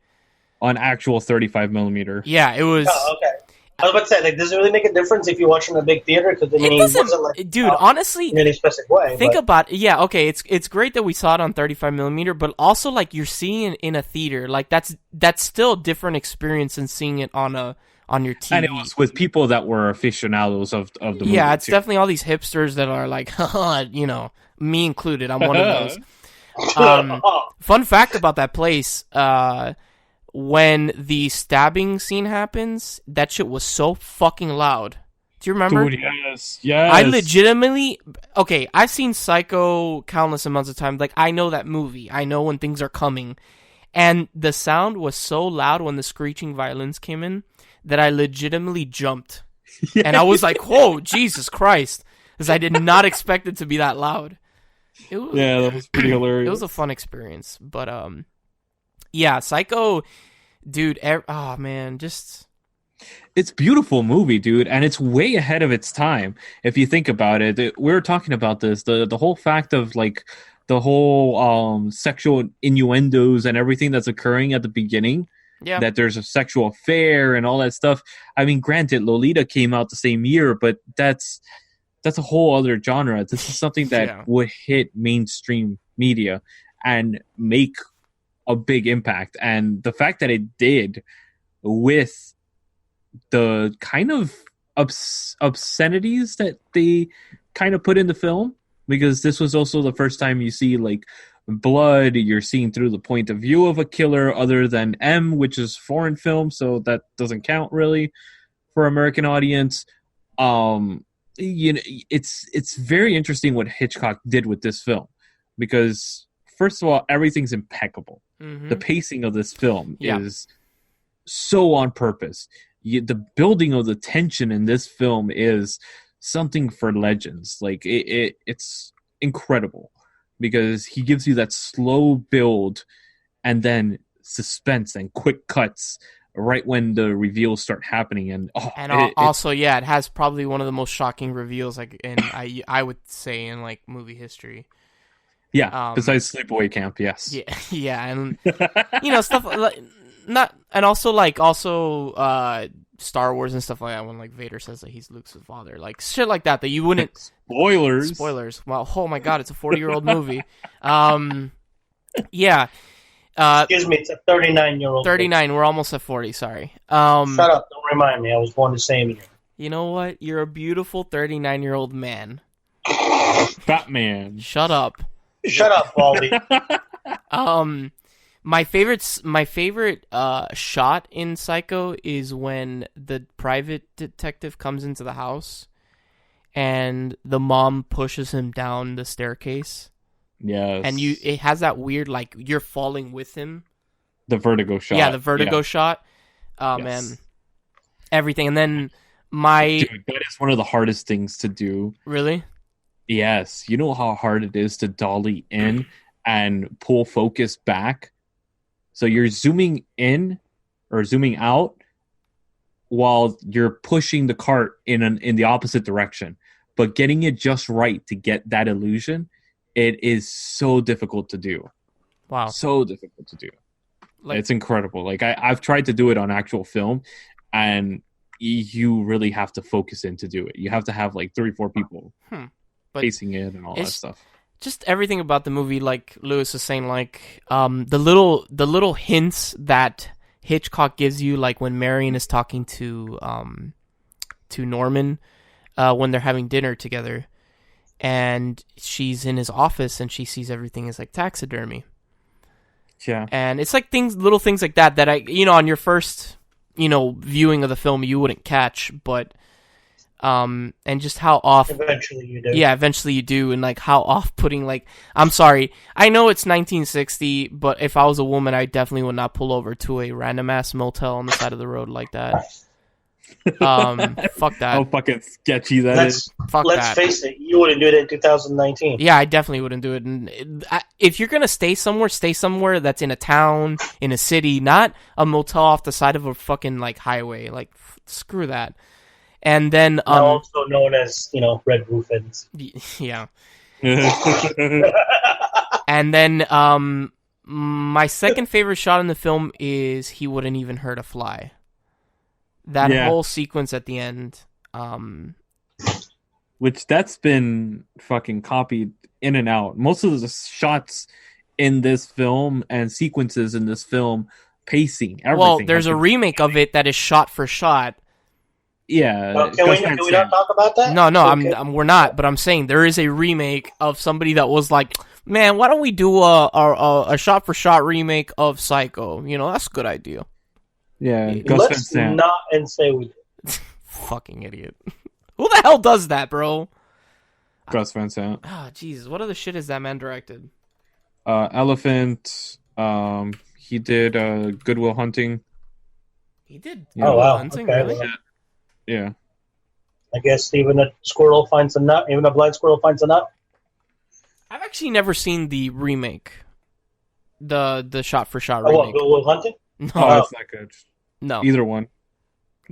S2: On actual 35 millimeter.
S1: Yeah, it was...
S3: Oh, okay. I was about to say, does it really make a difference if you watch in a big theater? Because it wasn't
S1: dude, honestly,
S3: in any specific way.
S1: Think about it. Yeah, okay, it's great that we saw it on 35 millimeter, but also you're seeing it in a theater. That's still a different experience than seeing it on your TV.
S2: And it was with people that were aficionados of the movie.
S1: Yeah, it's definitely all these hipsters that are like, me included. I'm one of those. Fun fact about that place. When the stabbing scene happens, that shit was so fucking loud. Do you remember?
S2: Dude, yes.
S1: I legitimately... Okay, I've seen Psycho countless amounts of times. I know that movie. I know when things are coming. And the sound was so loud when the screeching violins came in that I legitimately jumped. And I was like, whoa, Jesus Christ. Because I did not expect it to be that loud.
S2: That was pretty hilarious.
S1: It was a fun experience. But, yeah, Psycho, dude, oh man, just...
S2: It's a beautiful movie, dude, and it's way ahead of its time. If you think about it, we were talking about this, the whole fact of the whole sexual innuendos and everything that's occurring at the beginning.
S1: Yeah.
S2: That there's a sexual affair and all that stuff. I mean, granted, Lolita came out the same year, but that's a whole other genre. This is something that would hit mainstream media and make a big impact. And the fact that it did with the kind of obscenities that they kind of put in the film, because this was also the first time you see blood, you're seeing through the point of view of a killer other than M, which is foreign film, so that doesn't count really for American audience. It's very interesting what Hitchcock did with this film, because first of all, everything's impeccable.
S1: Mm-hmm.
S2: The pacing of this film is so on purpose. The building of the tension in this film is something for legends. Like it's incredible because he gives you that slow build and then suspense and quick cuts right when the reveals start happening. And
S1: also, it has probably one of the most shocking reveals, like I would say in like movie history.
S2: Yeah, besides Sleepaway Camp, yes.
S1: Yeah, and stuff like Star Wars and stuff like that, when like Vader says that he's Luke's father, like shit like that you wouldn't.
S2: Spoilers.
S1: Well, oh my god, it's a 40-year-old movie. Yeah.
S3: Excuse me, it's a 39-year-old.
S1: 39. We're almost at 40. Sorry.
S3: Shut up! Don't remind me. I was born the same year.
S1: You know what? You're a beautiful 39-year-old man.
S2: Batman.
S1: Shut up.
S3: Shut up, Baldy.
S1: My favorite shot in Psycho is when the private detective comes into the house and the mom pushes him down the staircase.
S2: Yes.
S1: And it has that weird, like, you're falling with him.
S2: The vertigo shot.
S1: Yeah, the vertigo shot. Oh, yes. Man. Everything. And then Dude,
S2: that is one of the hardest things to do.
S1: Really?
S2: Yes. You know how hard it is to dolly in and pull focus back? So you're zooming in or zooming out while you're pushing the cart in the opposite direction. But getting it just right to get that illusion, it is so difficult to do.
S1: Wow.
S2: So difficult to do. It's incredible. Like I've tried to do it on actual film, and you really have to focus in to do it. You have to have like 3 or 4 people facing it and all that stuff.
S1: Just everything about the movie, like Lewis was saying, like the little hints that Hitchcock gives you, like when Marion is talking to Norman when they're having dinner together, and she's in his office and she sees everything is like taxidermy.
S2: Yeah,
S1: and it's like little things like that I on your first viewing of the film you wouldn't catch, but. And just how off
S3: eventually you do.
S1: Yeah, eventually you do, and like how off-putting. Like, I'm sorry, I know it's 1960, but if I was a woman, I definitely would not pull over to a random-ass motel on the side of the road like that. Fuck that.
S2: How fucking sketchy that is.
S3: Let's face it, you wouldn't do it in 2019.
S1: Yeah, I definitely wouldn't do it. And if you're gonna stay somewhere that's in a town, in a city, not a motel off the side of a fucking like highway. Like, screw that. And then
S3: also known as Red Roof Inns.
S1: Yeah. And then my second favorite shot in the film is he wouldn't even hurt a fly. That whole sequence at the end.
S2: Which that's been fucking copied in and out. Most of the shots in this film and sequences in this film, pacing, everything.
S1: Well, there's a remake of it that is shot for shot.
S2: Yeah.
S3: Can we not talk about that?
S1: No, okay. We're not. But I'm saying there is a remake of somebody that was like, man, why don't we do a shot for shot remake of Psycho? That's a good idea.
S2: Yeah.
S3: Let's not and say we did.
S1: Fucking idiot. Who the hell does that, bro?
S2: Gus Van Sant.
S1: Oh, Jesus. What other shit has that man directed?
S2: Elephant. He did Good Will Hunting.
S1: He did.
S3: Yeah. Oh, wow.
S1: Hunting,
S3: okay.
S1: Really?
S2: Yeah.
S3: I guess even a squirrel finds a nut. Even a blind squirrel finds a nut.
S1: I've actually never seen the remake. The shot for shot remake.
S3: What, Good Will Hunting?
S1: No,
S2: that's not good.
S1: No,
S2: either one.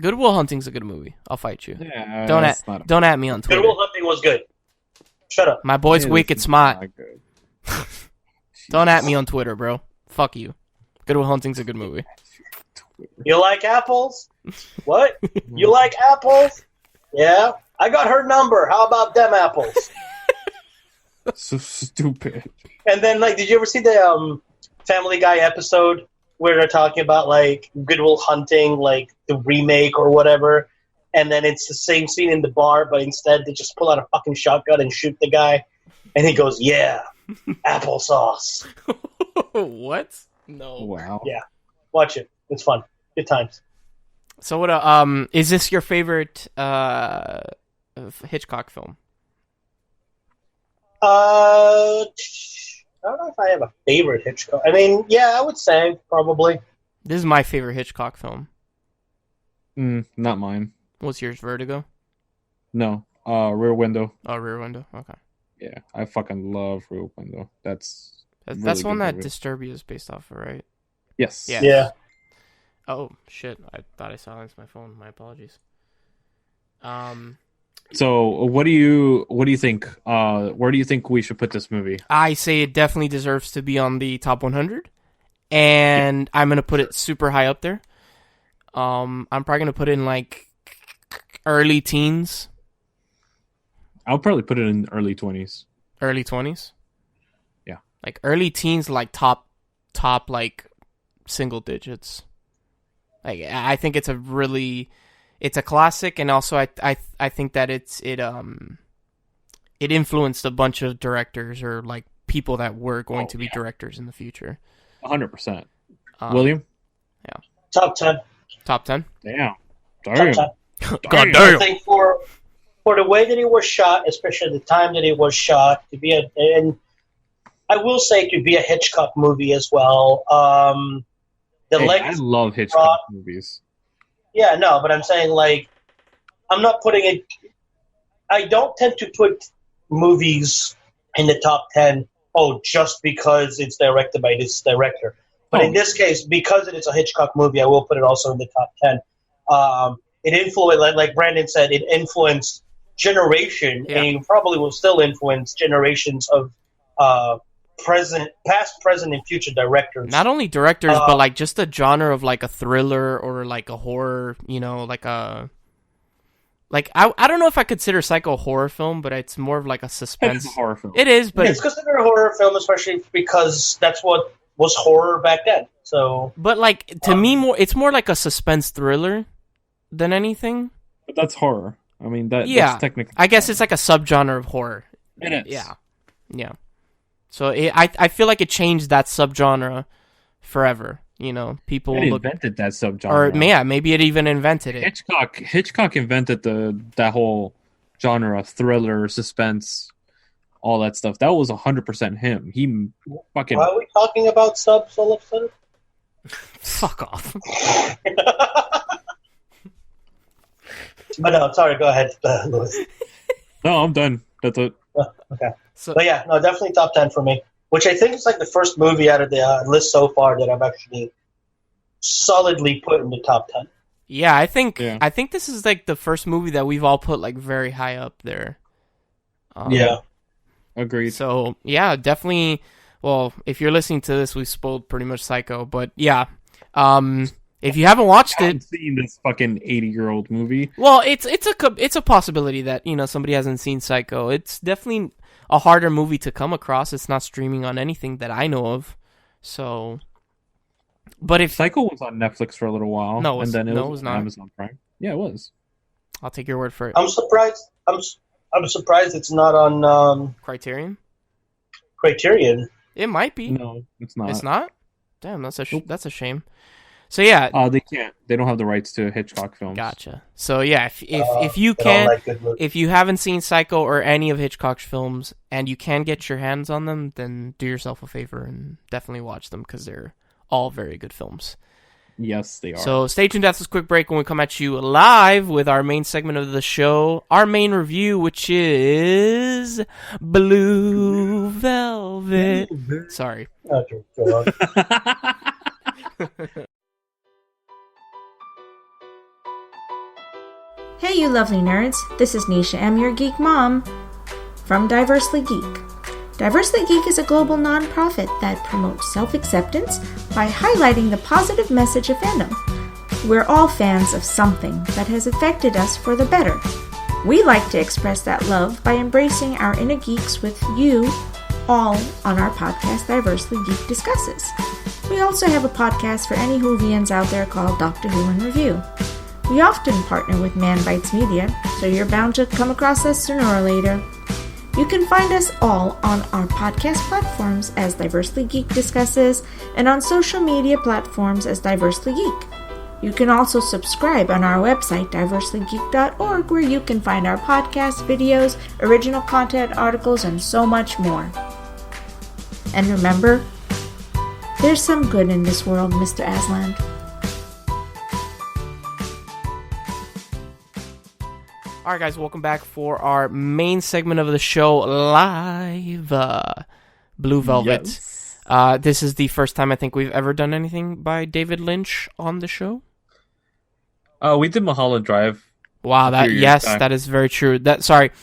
S1: Good Will Hunting's a good movie. I'll fight you.
S2: Yeah,
S1: don't at me on Twitter.
S3: Good Will Hunting was good. Shut up.
S1: My boy's wicked smart. Don't at me on Twitter, bro. Fuck you. Good Will Hunting's a good movie.
S3: You like apples? What? You like apples? Yeah. I got her number. How about them apples?
S2: So stupid.
S3: And then, like, did you ever see the Family Guy episode where they're talking about, like, Good Will Hunting, like, the remake or whatever, and then it's the same scene in the bar, but instead they just pull out a fucking shotgun and shoot the guy, and he goes, yeah, applesauce.
S1: What? No.
S2: Wow.
S3: Yeah. Watch it. It's fun. Good times.
S1: So what? Is this your favorite Hitchcock film?
S3: I don't know if I have a favorite Hitchcock. I mean, yeah, I would say probably.
S1: This is my favorite Hitchcock film.
S2: Not mine.
S1: What's yours, Vertigo?
S2: No. Rear Window.
S1: Oh, Rear Window. Okay.
S2: Yeah, I fucking love Rear Window. That's
S1: That's one that
S2: movie.
S1: Disturbia is based off of, right?
S2: Yes.
S3: Yeah.
S1: Oh shit! I thought I silenced my phone. My apologies.
S2: So, what do you think? Where do you think we should put this movie?
S1: I say it definitely deserves to be on the top 100, and I'm gonna put it super high up there. I'm probably gonna put it in like early teens.
S2: I'll probably put it in early 20s.
S1: Early 20s?
S2: Yeah.
S1: Like early teens, like top like single digits. Like I think it's a classic, and also I think that it influenced a bunch of directors or like people that were going to be directors in the future.
S2: 100%. William?
S1: Yeah.
S3: Top 10.
S1: Top 10?
S2: Damn.
S3: Top 10.
S1: God
S3: I
S1: damn.
S3: think for the way that it was shot, especially the time that it was shot, and I will say to be a Hitchcock movie as well.
S2: I love Hitchcock movies.
S3: Yeah, no, but I'm saying, like, I'm not putting it... I don't tend to put movies in the top 10, just because it's directed by this director. But in this case, because it is a Hitchcock movie, I will put it also in the top 10. It influenced, like Brandon said, it influenced generation, and it probably will still influence generations of past, present, and future directors.
S1: Not only directors, but like just the genre of like a thriller or like a horror, like a... Like, I don't know if I consider Psycho a horror film, but it's more of like a suspense.
S2: It's a horror film.
S1: It is, but...
S3: It's considered a horror film, especially because that's what was horror back then. So,
S1: but like, to me, it's more like a suspense thriller than anything.
S2: But that's horror. I mean, that's technically...
S1: I guess it's like a subgenre of horror.
S2: It is.
S1: Yeah. So I feel like it changed that subgenre forever. People
S2: invented that subgenre.
S1: Or maybe it even invented it.
S2: Hitchcock invented that whole genre of thriller, suspense, all that stuff. That was 100% him. He fucking...
S3: Why are we talking about subs all of a sudden?
S1: Fuck off.
S3: But no, sorry, go ahead, Louis.
S2: No, I'm done. That's it.
S3: Okay. But yeah, no, definitely top 10 for me. Which I think is like the first movie out of the list so far that I've actually solidly put in the top 10.
S1: Yeah, I think this is like the first movie that we've all put like very high up there.
S3: Yeah.
S2: Agreed.
S1: So, yeah, definitely. Well, if you're listening to this, we've spoiled pretty much Psycho. But yeah, if you haven't watched
S2: I haven't seen this fucking 80-year-old movie.
S1: Well, it's a possibility that somebody hasn't seen Psycho. It's definitely a harder movie to come across. It's not streaming on anything that I know of. So, but if
S2: Psycho was on Netflix for a little while,
S1: and then it was
S2: on
S1: not.
S2: Amazon Prime. Yeah, it was.
S1: I'll take your word for it.
S3: I'm surprised. I'm surprised it's not on
S1: Criterion.
S3: Criterion.
S1: It might be.
S2: No, it's not.
S1: It's not. Damn, that's a shame. So yeah,
S2: they can't. They don't have the rights to Hitchcock films.
S1: Gotcha. So yeah, if you can, if you haven't seen Psycho or any of Hitchcock's films and you can get your hands on them, then do yourself a favor and definitely watch them because they're all very good films.
S2: Yes, they are.
S1: So stay tuned after this quick break when we come at you live with our main segment of the show, our main review, which is Bluevelvet. Sorry.
S3: Okay, go on.
S5: Hey, you lovely nerds. This is Nisha M., your geek mom from Diversely Geek. Diversely Geek is a global non-profit that promotes self-acceptance by highlighting the positive message of fandom. We're all fans of something that has affected us for the better. We like to express that love by embracing our inner geeks with you all on our podcast Diversely Geek Discusses. We also have a podcast for any Whovians out there called Doctor Who in Review. We often partner with Manbitesmedia, so you're bound to come across us sooner or later. You can find us all on our podcast platforms as Diversely Geek Discusses and on social media platforms as Diversely Geek. You can also subscribe on our website, diverselygeek.org, where you can find our podcasts, videos, original content, articles, and so much more. And remember, there's some good in this world, Mr. Aslan.
S1: All right, guys, welcome back for our main segment of the show, live Blue Velvet.
S2: Yes.
S1: This is the first time I think we've ever done anything by David Lynch on the show.
S2: We did Mulholland Drive.
S1: Wow, that is very true. That's like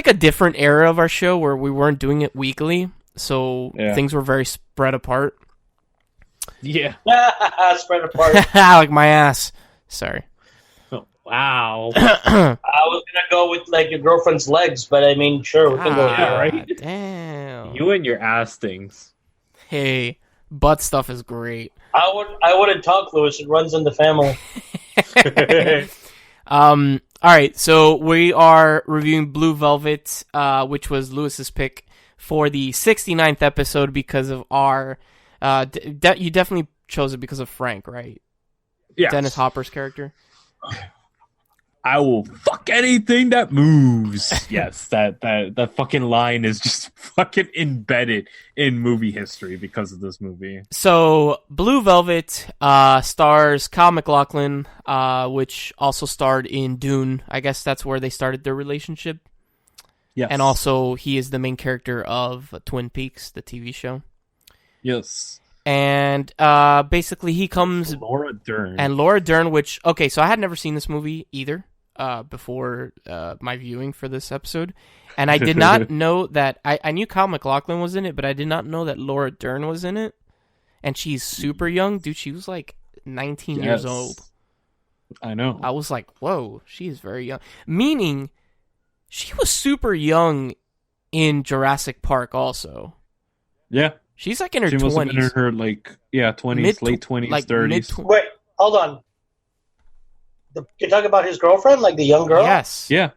S1: a different era of our show where we weren't doing it weekly, so things were very spread apart.
S2: Yeah.
S3: Spread apart.
S1: Like my ass. Sorry.
S2: Wow.
S3: I was gonna go with like your girlfriend's legs, but I mean, sure, we can go with that, right?
S1: Damn.
S2: You and your ass things.
S1: Hey, butt stuff is great.
S3: I wouldn't talk, Lewis. It runs in the family.
S1: All right, so we are reviewing Blue Velvet, which was Lewis's pick for the 69th episode because of our. You definitely chose it because of Frank, right?
S2: Yeah.
S1: Dennis Hopper's character.
S2: I will fuck anything that moves. Yes, that fucking line is just fucking embedded in movie history because of this movie.
S1: So, Blue Velvet stars Kyle MacLachlan, which also starred in Dune. I guess that's where they started their relationship.
S2: Yes.
S1: And also, he is the main character of Twin Peaks, the TV show.
S2: Yes.
S1: And basically, he comes...
S2: Laura Dern.
S1: And Laura Dern, which... Okay, so I had never seen this movie either. Before my viewing for this episode. And I did not know that... I knew Kyle MacLachlan was in it, but I did not know that Laura Dern was in it. And she's super young. Dude, she was like 19 years old.
S2: I know.
S1: I was like, whoa, she is very young. Meaning, she was super young in Jurassic Park also.
S2: Yeah.
S1: She's like in her 20s.
S2: She must have been in her, 20s, late 20s,
S1: like
S2: 30s.
S3: Wait, hold on. You're talking about his girlfriend, like the young girl?
S1: Yes.
S2: Yeah.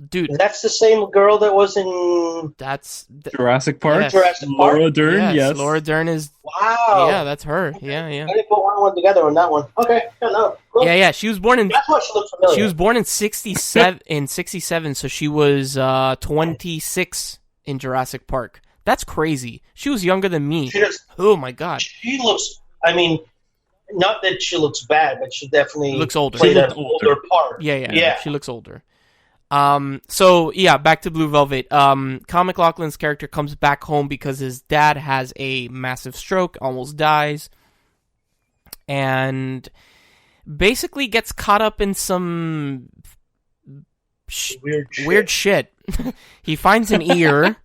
S1: Dude.
S3: That's the same girl that was in...
S1: That's...
S2: Jurassic Park?
S1: Yes.
S3: Jurassic Park?
S2: Laura Dern, yes.
S1: Laura Dern is...
S3: Wow.
S1: Yeah, that's her.
S3: Okay.
S1: Yeah.
S3: I didn't put one and one together on that one. Okay, no. Cool.
S1: Yeah, she was born in...
S3: That's why she looked familiar.
S1: She was born in 67, so she was 26 in Jurassic Park. That's crazy. She was younger than me. Oh my god.
S3: She looks... I mean, not that she looks bad, but she definitely...
S1: Looks older.
S3: Played an older part.
S1: Yeah. She looks older. So, back to Blue Velvet. Kyle MacLachlan's character comes back home because his dad has a massive stroke, almost dies, and basically gets caught up in some weird shit. He finds an ear,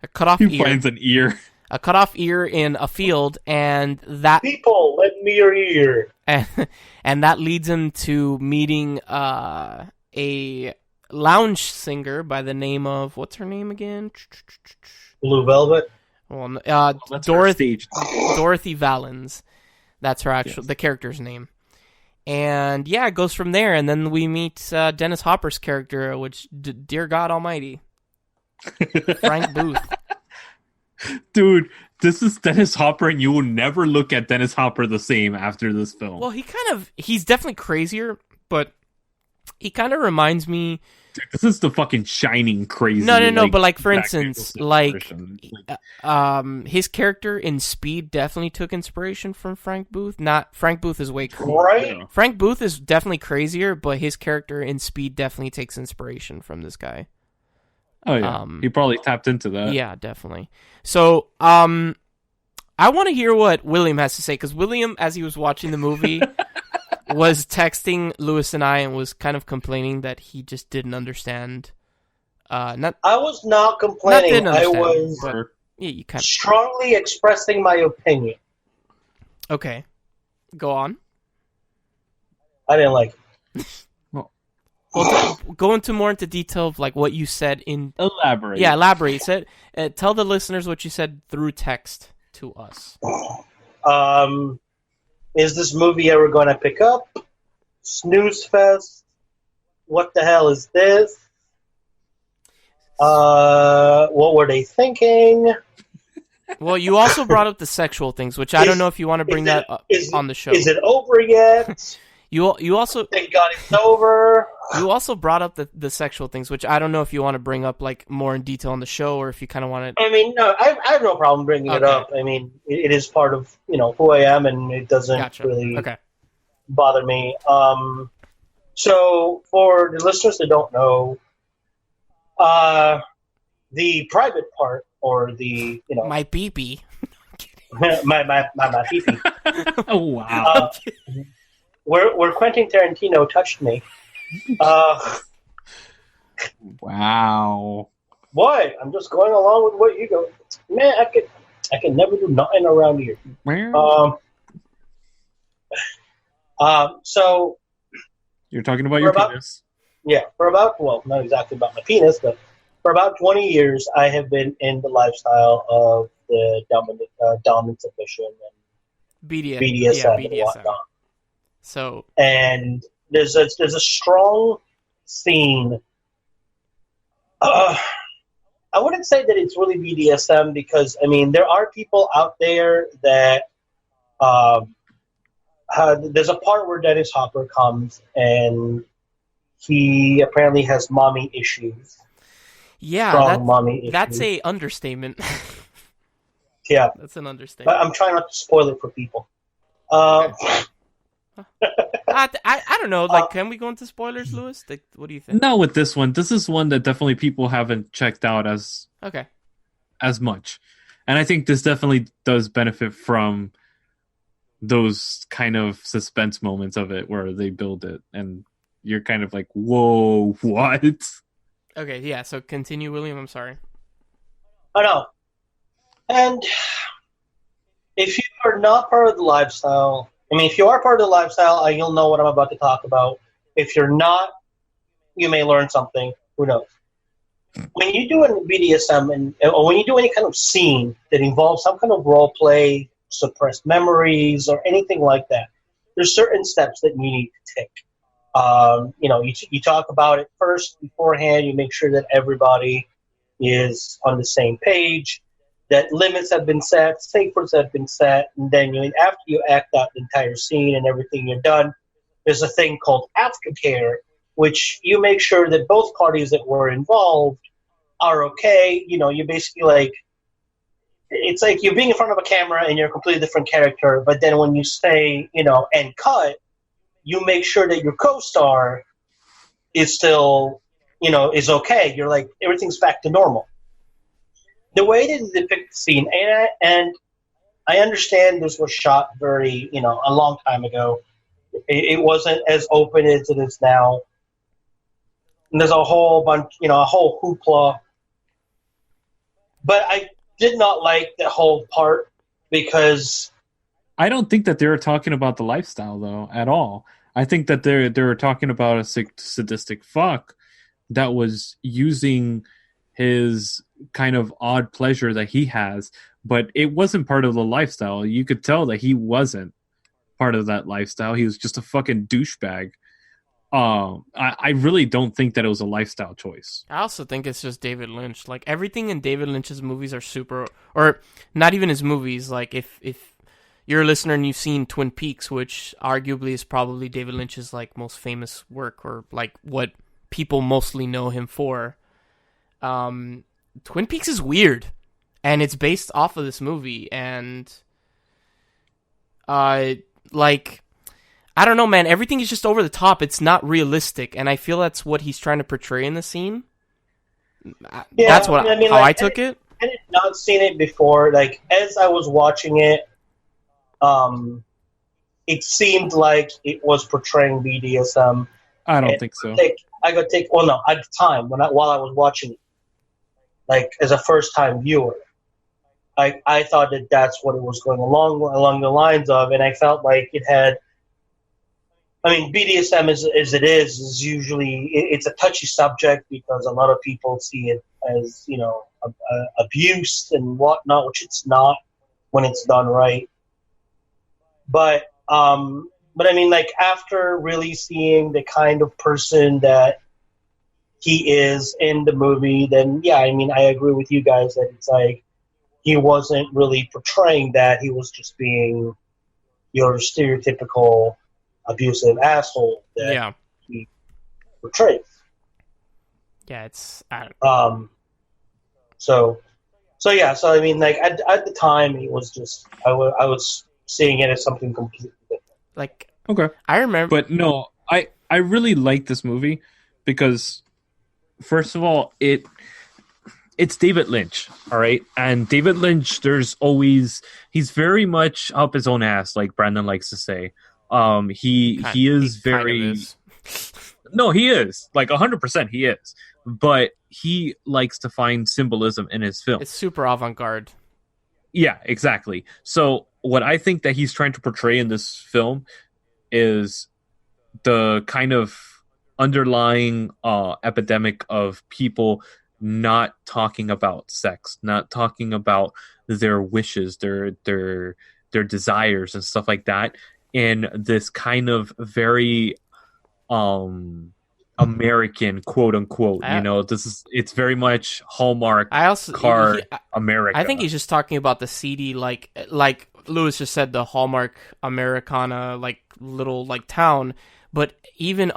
S1: a cut off ear.
S2: He finds an ear.
S1: A cut off ear in a field, and that...
S3: People, lend me your ear.
S1: And that leads him to meeting a lounge singer by the name of... What's her name again?
S3: Blue Velvet?
S1: Well,
S2: Dorothy
S1: Valens. That's her actual... The character's name. And, it goes from there, and then we meet Dennis Hopper's character, which, dear God almighty, Frank Booth.
S2: Dude, this is Dennis Hopper, and you will never look at Dennis Hopper the same after this film.
S1: Well, he's definitely crazier, but he kind of reminds me...
S2: Dude, this is the fucking Shining crazy.
S1: No, but for instance, his character in Speed definitely took inspiration from Frank Booth. Frank Booth is way cooler.
S3: Right?
S2: Yeah.
S1: Frank Booth is definitely crazier, but his character in Speed definitely takes inspiration from this guy.
S2: Oh, yeah. He probably tapped into that.
S1: Yeah, definitely. So, I want to hear what William has to say, because William, as he was watching the movie, was texting Lewis and I and was kind of complaining that he just didn't understand. I
S3: was not complaining. I was
S1: strongly
S3: expressing my opinion.
S1: Okay. Go on.
S3: I didn't like it.
S1: Well, go more into detail of what you said in...
S2: Elaborate.
S1: Yeah, elaborate. Tell the listeners what you said through text to us.
S3: Is this movie ever going to pick up? Snooze fest? What the hell is this? What were they thinking?
S1: Well, you also brought up the sexual things, which I don't know if you want to bring that up on the show.
S3: Is it over yet?
S1: You also...
S3: Thank God it's over.
S1: You also brought up the sexual things, which I don't know if you want to bring up more in detail on the show, or if you kind of want to...
S3: I mean, no, I have no problem bringing it up. I mean, it is part of, who I am, and it doesn't really bother me. So, for the listeners that don't know, the private part, or the,
S1: My BB.
S3: my pee-pee,
S2: Oh wow!
S3: where Quentin Tarantino touched me.
S2: Wow!
S3: Boy, I'm just going along with what you go. Man, I can never do nothing around here. So
S2: You're talking about your penis.
S3: Yeah, not exactly about my penis, but for about 20 years, I have been in the lifestyle of the dominant submission and BDSM and whatnot.
S1: So,
S3: and there's a strong scene. I wouldn't say that it's really BDSM, because there are people out there that there's a part where Dennis Hopper comes, and he apparently has mommy issues.
S1: Yeah, that's a understatement.
S3: Yeah,
S1: that's an understatement.
S3: But I'm trying not to spoil it for people.
S1: Okay. I don't know. Can we go into spoilers, Lewis? What do you think?
S2: No, with this one. This is one that definitely people haven't checked out as much, and I think this definitely does benefit from those kind of suspense moments of it where they build it, and you're kind of like, "Whoa, what?"
S1: Okay, yeah. So continue, William. I'm sorry.
S3: I know. And if you are not part of the lifestyle, if you are part of the lifestyle, you'll know what I'm about to talk about. If you're not, you may learn something. Who knows? When you do a BDSM, or when you do any kind of scene that involves some kind of role play, suppressed memories, or anything like that, there's certain steps that you need to take. You talk about it first beforehand. You make sure that everybody is on the same page, that limits have been set, safeguards have been set, and then after you act out the entire scene and everything you're done, there's a thing called aftercare, which you make sure that both parties that were involved are okay. You basically it's like you're being in front of a camera and you're a completely different character, but then when you say, and cut, you make sure that your co-star is still, is okay. You're like, everything's back to normal. The way they depict the scene, and I understand this was shot very, a long time ago. It wasn't as open as it is now. And there's a whole bunch, a whole hoopla. But I did not like the whole part, because
S2: I don't think that they're talking about the lifestyle, though, at all. I think that they're talking about a sadistic fuck that was using his kind of odd pleasure that he has, but it wasn't part of the lifestyle. You could tell that he wasn't part of that lifestyle. He was just a fucking douchebag. I really don't think that it was a lifestyle choice.
S1: I also think it's just David Lynch. Like, everything in David Lynch's movies are super, or not even his movies. Like, if you're a listener and you've seen Twin Peaks, which arguably is probably David Lynch's most famous work, or what people mostly know him for. Twin Peaks is weird, and it's based off of this movie, and I don't know, man. Everything is just over the top. It's not realistic, and I feel that's what he's trying to portray in the scene. Yeah, that's how I took it.
S3: I had not seen it before. As I was watching it, it seemed like it was portraying BDSM.
S2: I don't think so.
S3: At the time while I was watching it, as a first-time viewer, I thought that that's what it was going along the lines of, and I felt like it had. BDSM as it is usually it's a touchy subject, because a lot of people see it as abuse and whatnot, which it's not when it's done right. But after really seeing the kind of person that he is in the movie, then I agree with you guys that it's he wasn't really portraying that. He was just being your stereotypical abusive asshole that he portrays.
S1: Yeah, it's
S3: So at the time, it was just I was seeing it as something completely different.
S2: Okay,
S1: I remember,
S2: but no, I I really like this movie because, first of all, it's David Lynch, all right? And David Lynch, he's very much up his own ass, like Brandon likes to say. He is very... No, he is. Like, 100% he is. But he likes to find symbolism in his film.
S1: It's super avant-garde.
S2: Yeah, exactly. So what I think that he's trying to portray in this film is the kind of underlying epidemic of people not talking about sex, not talking about their wishes, their desires and stuff like that, in this kind of very American, quote unquote. It's very much Hallmark America.
S1: I think he's just talking about the seedy, like Lewis just said, the Hallmark Americana, like little like town. But even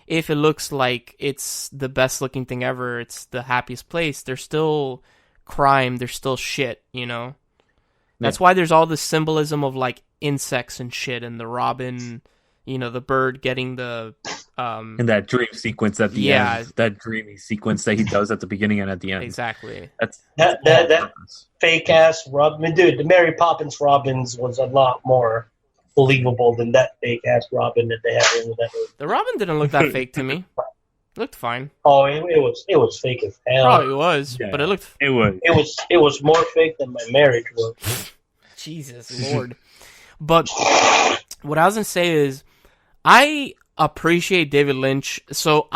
S1: if it looks like it's the best looking thing ever, it's the happiest place, there's still crime, there's still shit, That's why there's all this symbolism of like insects and shit, and the robin, the bird getting the
S2: and that dream sequence at the end, that dreamy sequence that he does at the beginning and at the end.
S1: Exactly.
S3: That fake ass Robin, dude. The Mary Poppins Robins was a lot more believable than that fake ass Robin that they had in that movie.
S1: The Robin didn't look that fake to me. It looked fine.
S3: Oh, it was fake as hell.
S1: Probably was, but it looked.
S3: It was more fake than my marriage was.
S1: Jesus Lord. But what I was gonna say is, I appreciate David Lynch. So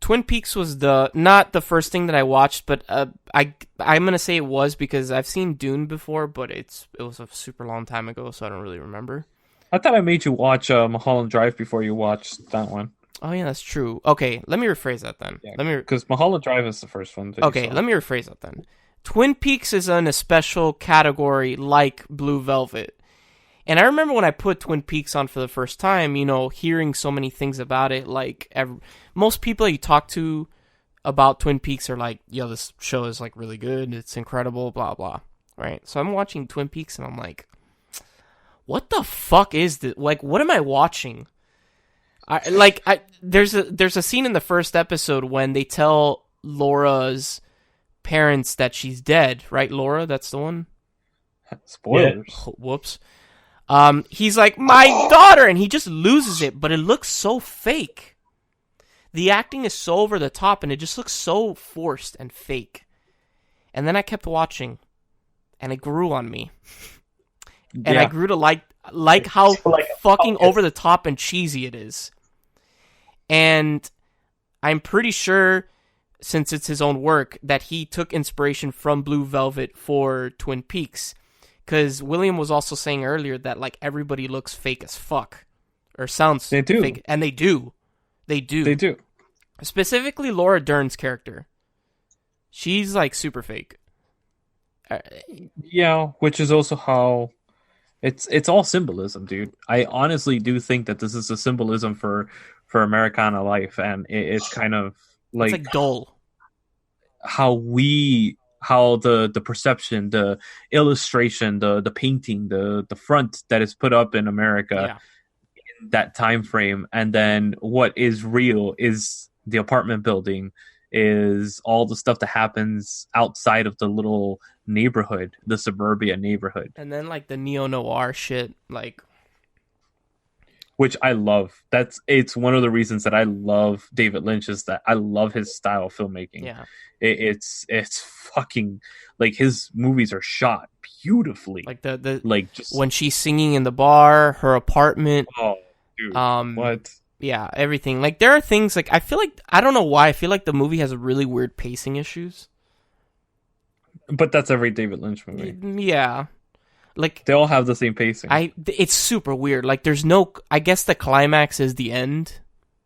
S1: Twin Peaks was not the first thing that I watched, but I'm gonna say it was because I've seen Dune before, but it was a super long time ago, so I don't really remember.
S2: I thought I made you watch Mulholland Drive before you watched that one.
S1: Oh yeah, that's true. Okay, let me rephrase that then.
S2: Because Mulholland Drive is the first one.
S1: Okay, let me rephrase that then. Twin Peaks is in a special category like Bluevelvet. And I remember when I put Twin Peaks on for the first time, hearing so many things about it. Like, most people you talk to about Twin Peaks are like, yo, this show is, like, really good. It's incredible, blah, blah. Right? So I'm watching Twin Peaks, and I'm like, what the fuck is this? Like, what am I watching? There's a scene in the first episode when they tell Laura's parents that she's dead. Right, Laura? That's the one?
S2: Spoilers.
S1: Yeah. Whoops. He's like, my daughter, and he just loses it, but it looks so fake. The acting is so over the top, and it just looks so forced and fake. And then I kept watching, and it grew on me. And I grew to like how fucking over the top and cheesy it is. And I'm pretty sure, since it's his own work, that he took inspiration from Bluevelvet for Twin Peaks. Because William was also saying earlier that, like, everybody looks fake as fuck. Or sounds fake. And they do. They do. Specifically Laura Dern's character. She's, like, super fake.
S2: Yeah, which is also how... It's all symbolism, dude. I honestly do think that this is a symbolism for Americana life. And it's kind of, like...
S1: It's, like, dull.
S2: How the perception, the illustration, the painting, the front that is put up in America in that time frame, and then what is real is the apartment building, is all the stuff that happens outside of the little neighborhood, the suburbia neighborhood.
S1: And then like the neo-noir shit, like,
S2: which I love. It's one of the reasons that I love David Lynch, is that I love his style of filmmaking.
S1: Yeah.
S2: It's fucking, like, his movies are shot beautifully.
S1: Like the
S2: like, just
S1: when she's singing in the bar, her apartment.
S2: Oh, dude. What?
S1: Yeah, everything. Like, there are things, like, I feel like, I don't know why, I feel like the movie has really weird pacing issues.
S2: But that's every David Lynch movie.
S1: Yeah. Like,
S2: they all have the same pacing.
S1: It's super weird. Like, there's no, I guess the climax is the end,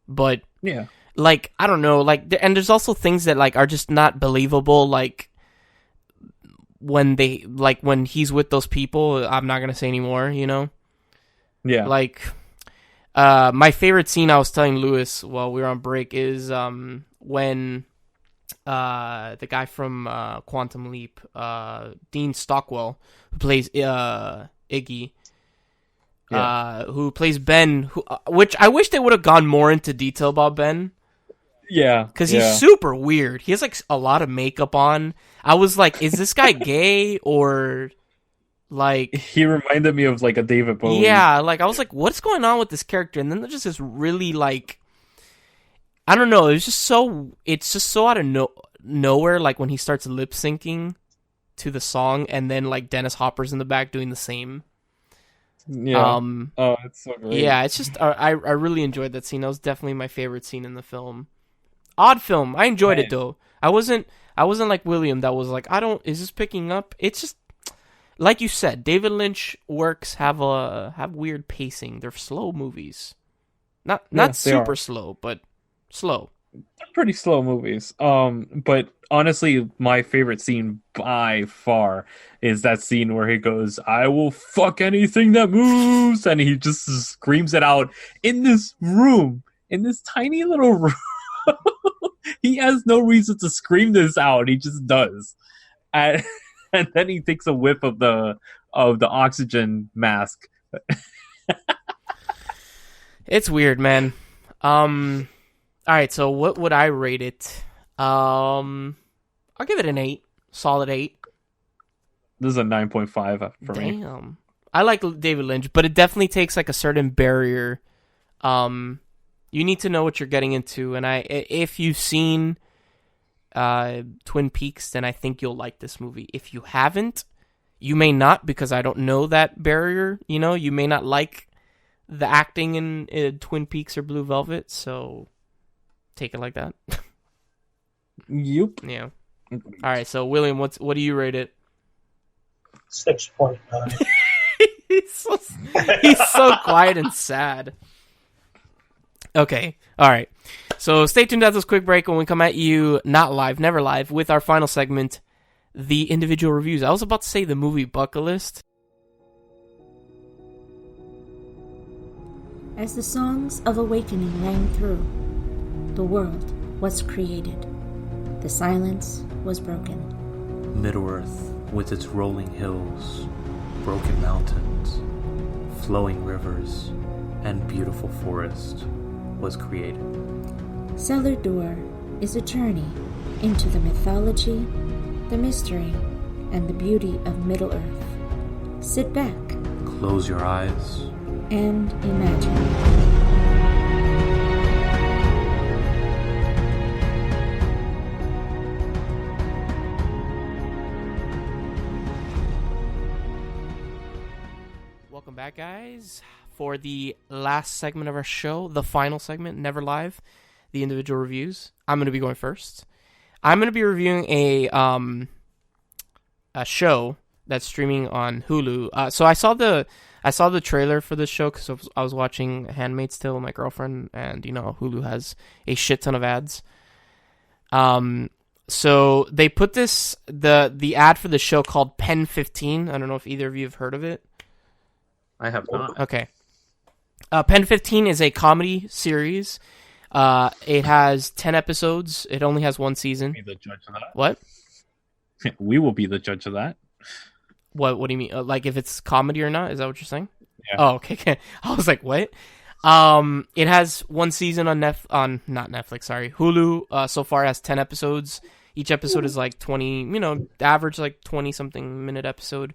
S1: but
S2: yeah.
S1: Like, I don't know, like, and there's also things that, like, are just not believable, like, when he's with those people. I'm not gonna say anymore,
S2: Yeah.
S1: Like, my favorite scene, I was telling Lewis while we were on break, is when the guy from Quantum Leap, Dean Stockwell, who plays Iggy, who plays Ben, which I wish they would have gone more into detail about Ben.
S2: Yeah.
S1: Because he's super weird. He has, like, a lot of makeup on. I was like, is this guy gay or, like...
S2: He reminded me of, like, a David Bowie.
S1: Yeah, like, I was like, what's going on with this character? And then there's just this really, like... I don't know, it's just so out of nowhere, like, when he starts lip-syncing to the song, and then, like, Dennis Hopper's in the back doing the same.
S2: Yeah. It's so great.
S1: Yeah, it's just... I really enjoyed that scene. That was definitely my favorite scene in the film. Odd film. I enjoyed it, though. I wasn't like William that was like, is this picking up? It's just, like you said, David Lynch works have weird pacing. They're slow movies. Not super slow, but slow.
S2: They're pretty slow movies. But honestly, my favorite scene by far is that scene where he goes, "I will fuck anything that moves," and he just screams it out in this room, in this tiny little room. He has no reason to scream this out. He just does, and then he takes a whiff of the oxygen mask.
S1: It's weird, man. All right, so what would I rate it? I'll give it an 8, solid 8.
S2: This is a 9.5 for me.
S1: Damn, I like David Lynch, but it definitely takes like a certain barrier. You need to know what you're getting into, and if you've seen Twin Peaks, then I think you'll like this movie. If you haven't, you may not, because I don't know that barrier. You know, you may not like the acting in Twin Peaks or Blue Velvet, so take it like that.
S2: Yep.
S1: Yeah. All right, so William, what do you rate it?
S3: 6.9.
S1: He's so quiet and sad. Okay, all right. So stay tuned after this quick break when we come at you, not live, never live, with our final segment, the individual reviews. I was about to say the movie bucket list.
S5: As the songs of awakening rang through, the world was created. The silence was broken.
S4: Middle-earth, with its rolling hills, broken mountains, flowing rivers, and beautiful forest, was created.
S5: Cellar Door is a journey into the mythology, the mystery, and the beauty of Middle-earth. Sit back.
S4: Close your eyes.
S5: And imagine.
S1: Welcome back, guys, for the last segment of our show, the final segment, never live, the individual reviews. I'm going to be going first. I'm going to be reviewing a show that's streaming on Hulu. So I saw the trailer for this show because I was watching Handmaid's Tale with my girlfriend, and you know Hulu has a shit ton of ads. So they put the ad for the show called Pen15. I don't know if either of you have heard of it.
S2: I have not.
S1: Okay. Pen15 is a comedy series. It has 10 episodes. It only has one season.
S2: Be the judge of that.
S1: What?
S2: We will be the judge of that.
S1: What do you mean? Like if it's comedy or not? Is that what you're saying?
S2: Yeah.
S1: Oh, okay. I was like, what? It has one season on not Netflix, sorry. Hulu so far has 10 episodes. Each episode is like 20, average like 20 something minute episode.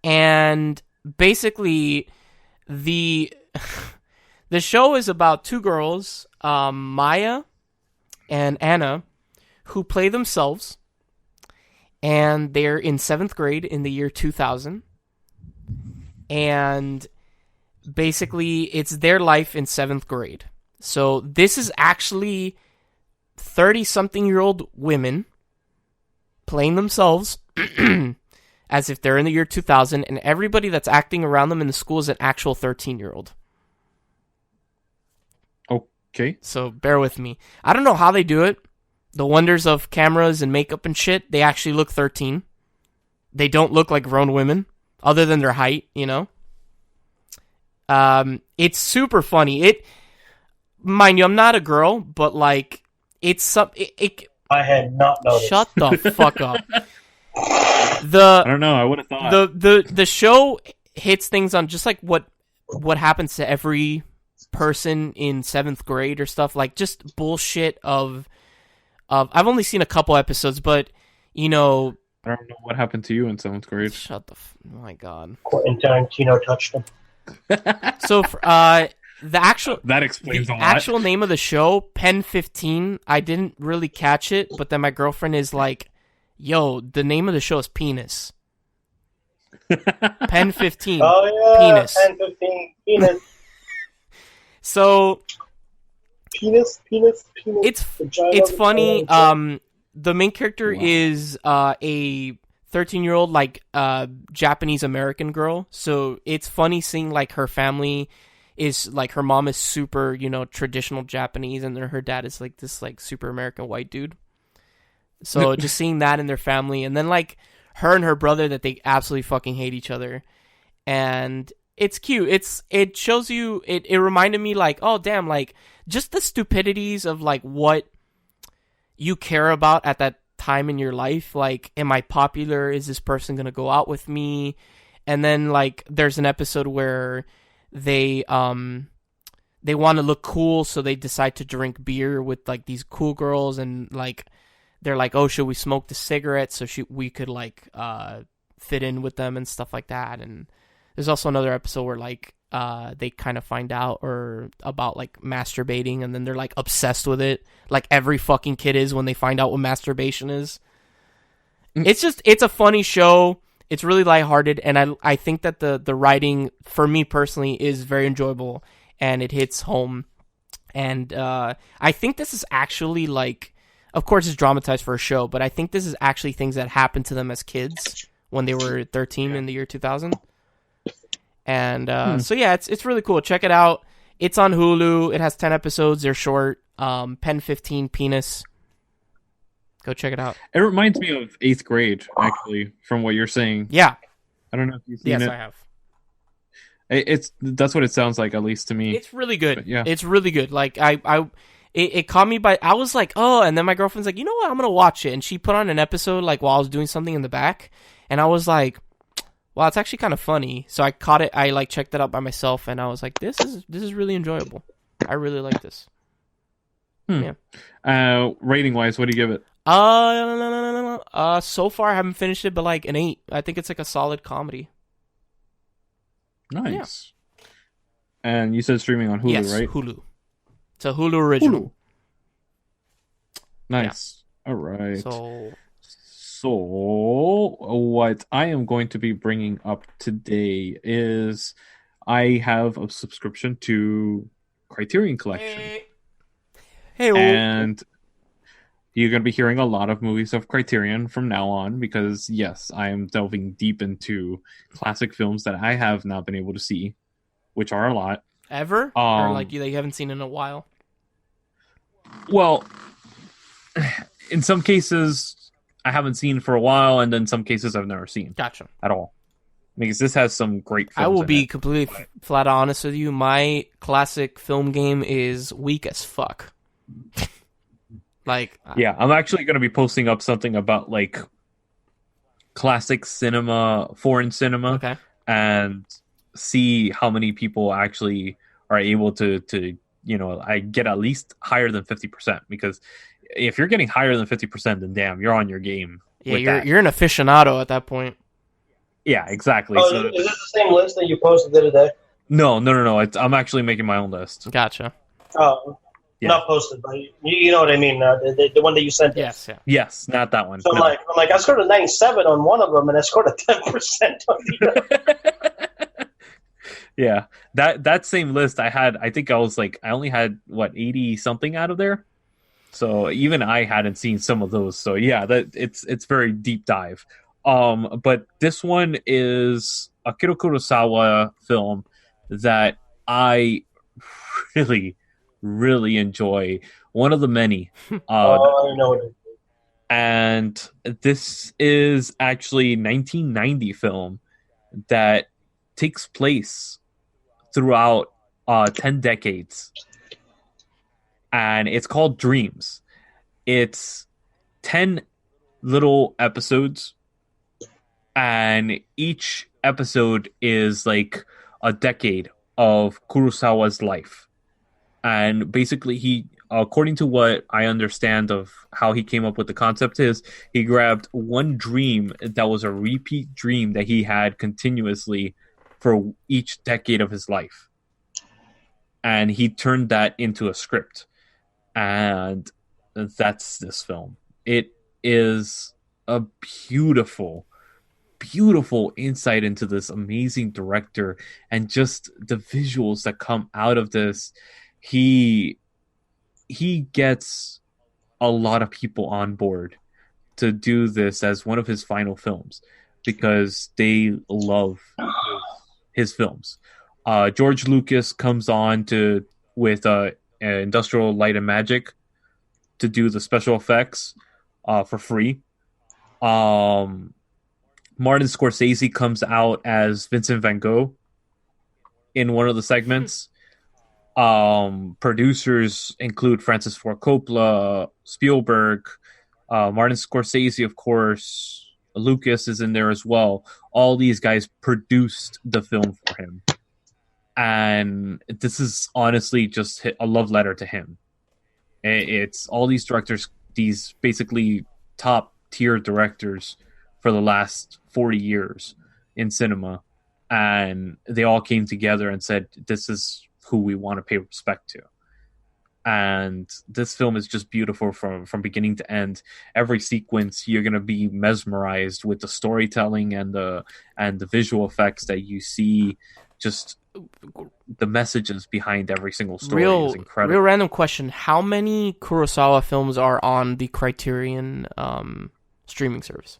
S1: And basically the show is about two girls, Maya and Anna, who play themselves, and they're in 7th grade in the year 2000, and basically it's their life in 7th grade. So this is actually 30-something-year-old women playing themselves as if they're in the year 2000, and everybody that's acting around them in the school is an actual 13-year-old.
S2: Okay.
S1: So bear with me. I don't know how they do it. The wonders of cameras and makeup and shit, they actually look 13. They don't look like grown women, other than their height, It's super funny. Mind you, I'm not a girl, but like,
S3: I had not noticed.
S1: Shut the fuck up.
S2: I don't know. I would have thought
S1: the show hits things on just like what what happens to every person in 7th grade or stuff, like just bullshit of I've only seen a couple episodes, but you know,
S2: I don't know what happened to you in 7th grade.
S1: Shut the oh my god.
S3: Quentin Tarantino touched him.
S1: So the actual name of the show, Pen15, I didn't really catch it, but then my girlfriend is like, "Yo, the name of the show is Penis." Pen15.
S3: Oh yeah,
S1: Penis.
S3: Pen15, penis.
S1: So
S3: penis.
S1: It's funny. The main character is a 13-year-old like Japanese American girl. So it's funny seeing like her family is like, her mom is super, you know, traditional Japanese, and then her dad is like this like super American white dude. So just seeing that in their family, and then like her and her brother, that they absolutely fucking hate each other, and it's cute. It shows you, it reminded me like, oh damn, like just the stupidities of like what you care about at that time in your life. Like, am I popular? Is this person gonna go out with me? And then like there's an episode where they want to look cool, so they decide to drink beer with like these cool girls, and like they're like, oh, should we smoke the cigarettes so we could like fit in with them and stuff like that. And there's also another episode where like they kind of find out or about like masturbating, and then they're like obsessed with it, like every fucking kid is when they find out what masturbation is. It's a funny show. It's really lighthearted, and I think that the writing, for me personally, is very enjoyable, and it hits home. And I think this is actually like, of course it's dramatized for a show, but I think this is actually things that happened to them as kids when they were 13 in the year 2000. And so yeah, it's really cool. Check it out. It's on Hulu. It has 10 episodes. They're short. Pen15, Penis. Go check it out.
S2: It reminds me of 8th grade, actually, from what you're saying.
S1: Yeah.
S2: I don't know if you've seen it.
S1: Yes, I have.
S2: That's what it sounds like, at least to me.
S1: It's really good.
S2: But, yeah.
S1: It's really good. Like it caught me by, I was like, oh, and then my girlfriend's like, you know what, I'm gonna watch it, and she put on an episode like while I was doing something in the back, and I was like, wow, it's actually kind of funny. So I caught it. I like checked it out by myself, and I was like, this is really enjoyable. I really like this. Yeah.
S2: Rating wise, what do you give it?
S1: So far I haven't finished it, but like an 8. I think it's like a solid comedy.
S2: Nice. Yeah. And you said streaming on Hulu,
S1: yes,
S2: right?
S1: Hulu. It's a Hulu original.
S2: Hulu. Nice. Yeah. All right. So what I am going to be bringing up today is I have a subscription to Criterion Collection.
S1: Hey.
S2: And you're going to be hearing a lot of movies of Criterion from now on, because yes, I am delving deep into classic films that I have not been able to see, which are a lot.
S1: Ever? Or like you haven't seen in a while?
S2: Well, in some cases I haven't seen for a while, and then some cases I've never seen.
S1: Gotcha.
S2: At all. Because this has some great films.
S1: I will be completely flat honest with you. My classic film game is weak as fuck. Like,
S2: yeah, I'm actually going to be posting up something about like classic cinema, foreign cinema,
S1: okay,
S2: and see how many people actually are able to I get at least higher than 50%, because if you're getting higher than 50%, then damn, you're on your game.
S1: Yeah, you're an aficionado at that point.
S2: Yeah, exactly.
S3: Oh,
S2: so,
S3: is this the same list that you posted the other day?
S2: No. I'm actually making my own list.
S1: Gotcha.
S3: Oh, yeah. Not posted, but you know what I mean. The one that you sent.
S1: Yes, yeah.
S2: Yes, not that one.
S3: So
S2: no.
S3: I'm like, I scored a 97 on one of them, and I scored a 10% on the other.
S2: Yeah, that same list I think I only had 80 something out of there. So even I hadn't seen some of those. So yeah, that it's very deep dive. But this one is a Akira Kurosawa film that I really enjoy. One of the many.
S3: I know it.
S2: And this is actually a 1990 film that takes place throughout 10 decades. And it's called Dreams. It's 10 little episodes, and each episode is like a decade of Kurosawa's life. And basically, he, according to what I understand of how he came up with the concept, is he grabbed one dream that was a repeat dream that he had continuously for each decade of his life. And he turned that into a script. And that's this film. It is a beautiful, beautiful insight into this amazing director, and just the visuals that come out of this. He gets a lot of people on board to do this as one of his final films because they love his films. George Lucas comes on with Industrial Light and Magic to do the special effects for free. Martin Scorsese comes out as Vincent Van Gogh in one of the segments. Producers include Francis Ford Coppola, Spielberg, Martin Scorsese, of course. Lucas is in there as well. All these guys produced the film for him. And this is honestly just a love letter to him. It's all these directors, these basically top tier directors for the last 40 years in cinema. And they all came together and said, this is who we want to pay respect to. And this film is just beautiful from beginning to end. Every sequence, you're going to be mesmerized with the storytelling and the visual effects that you see. Just the messages behind every single story is incredible.
S1: Real random question. How many Kurosawa films are on the Criterion streaming service?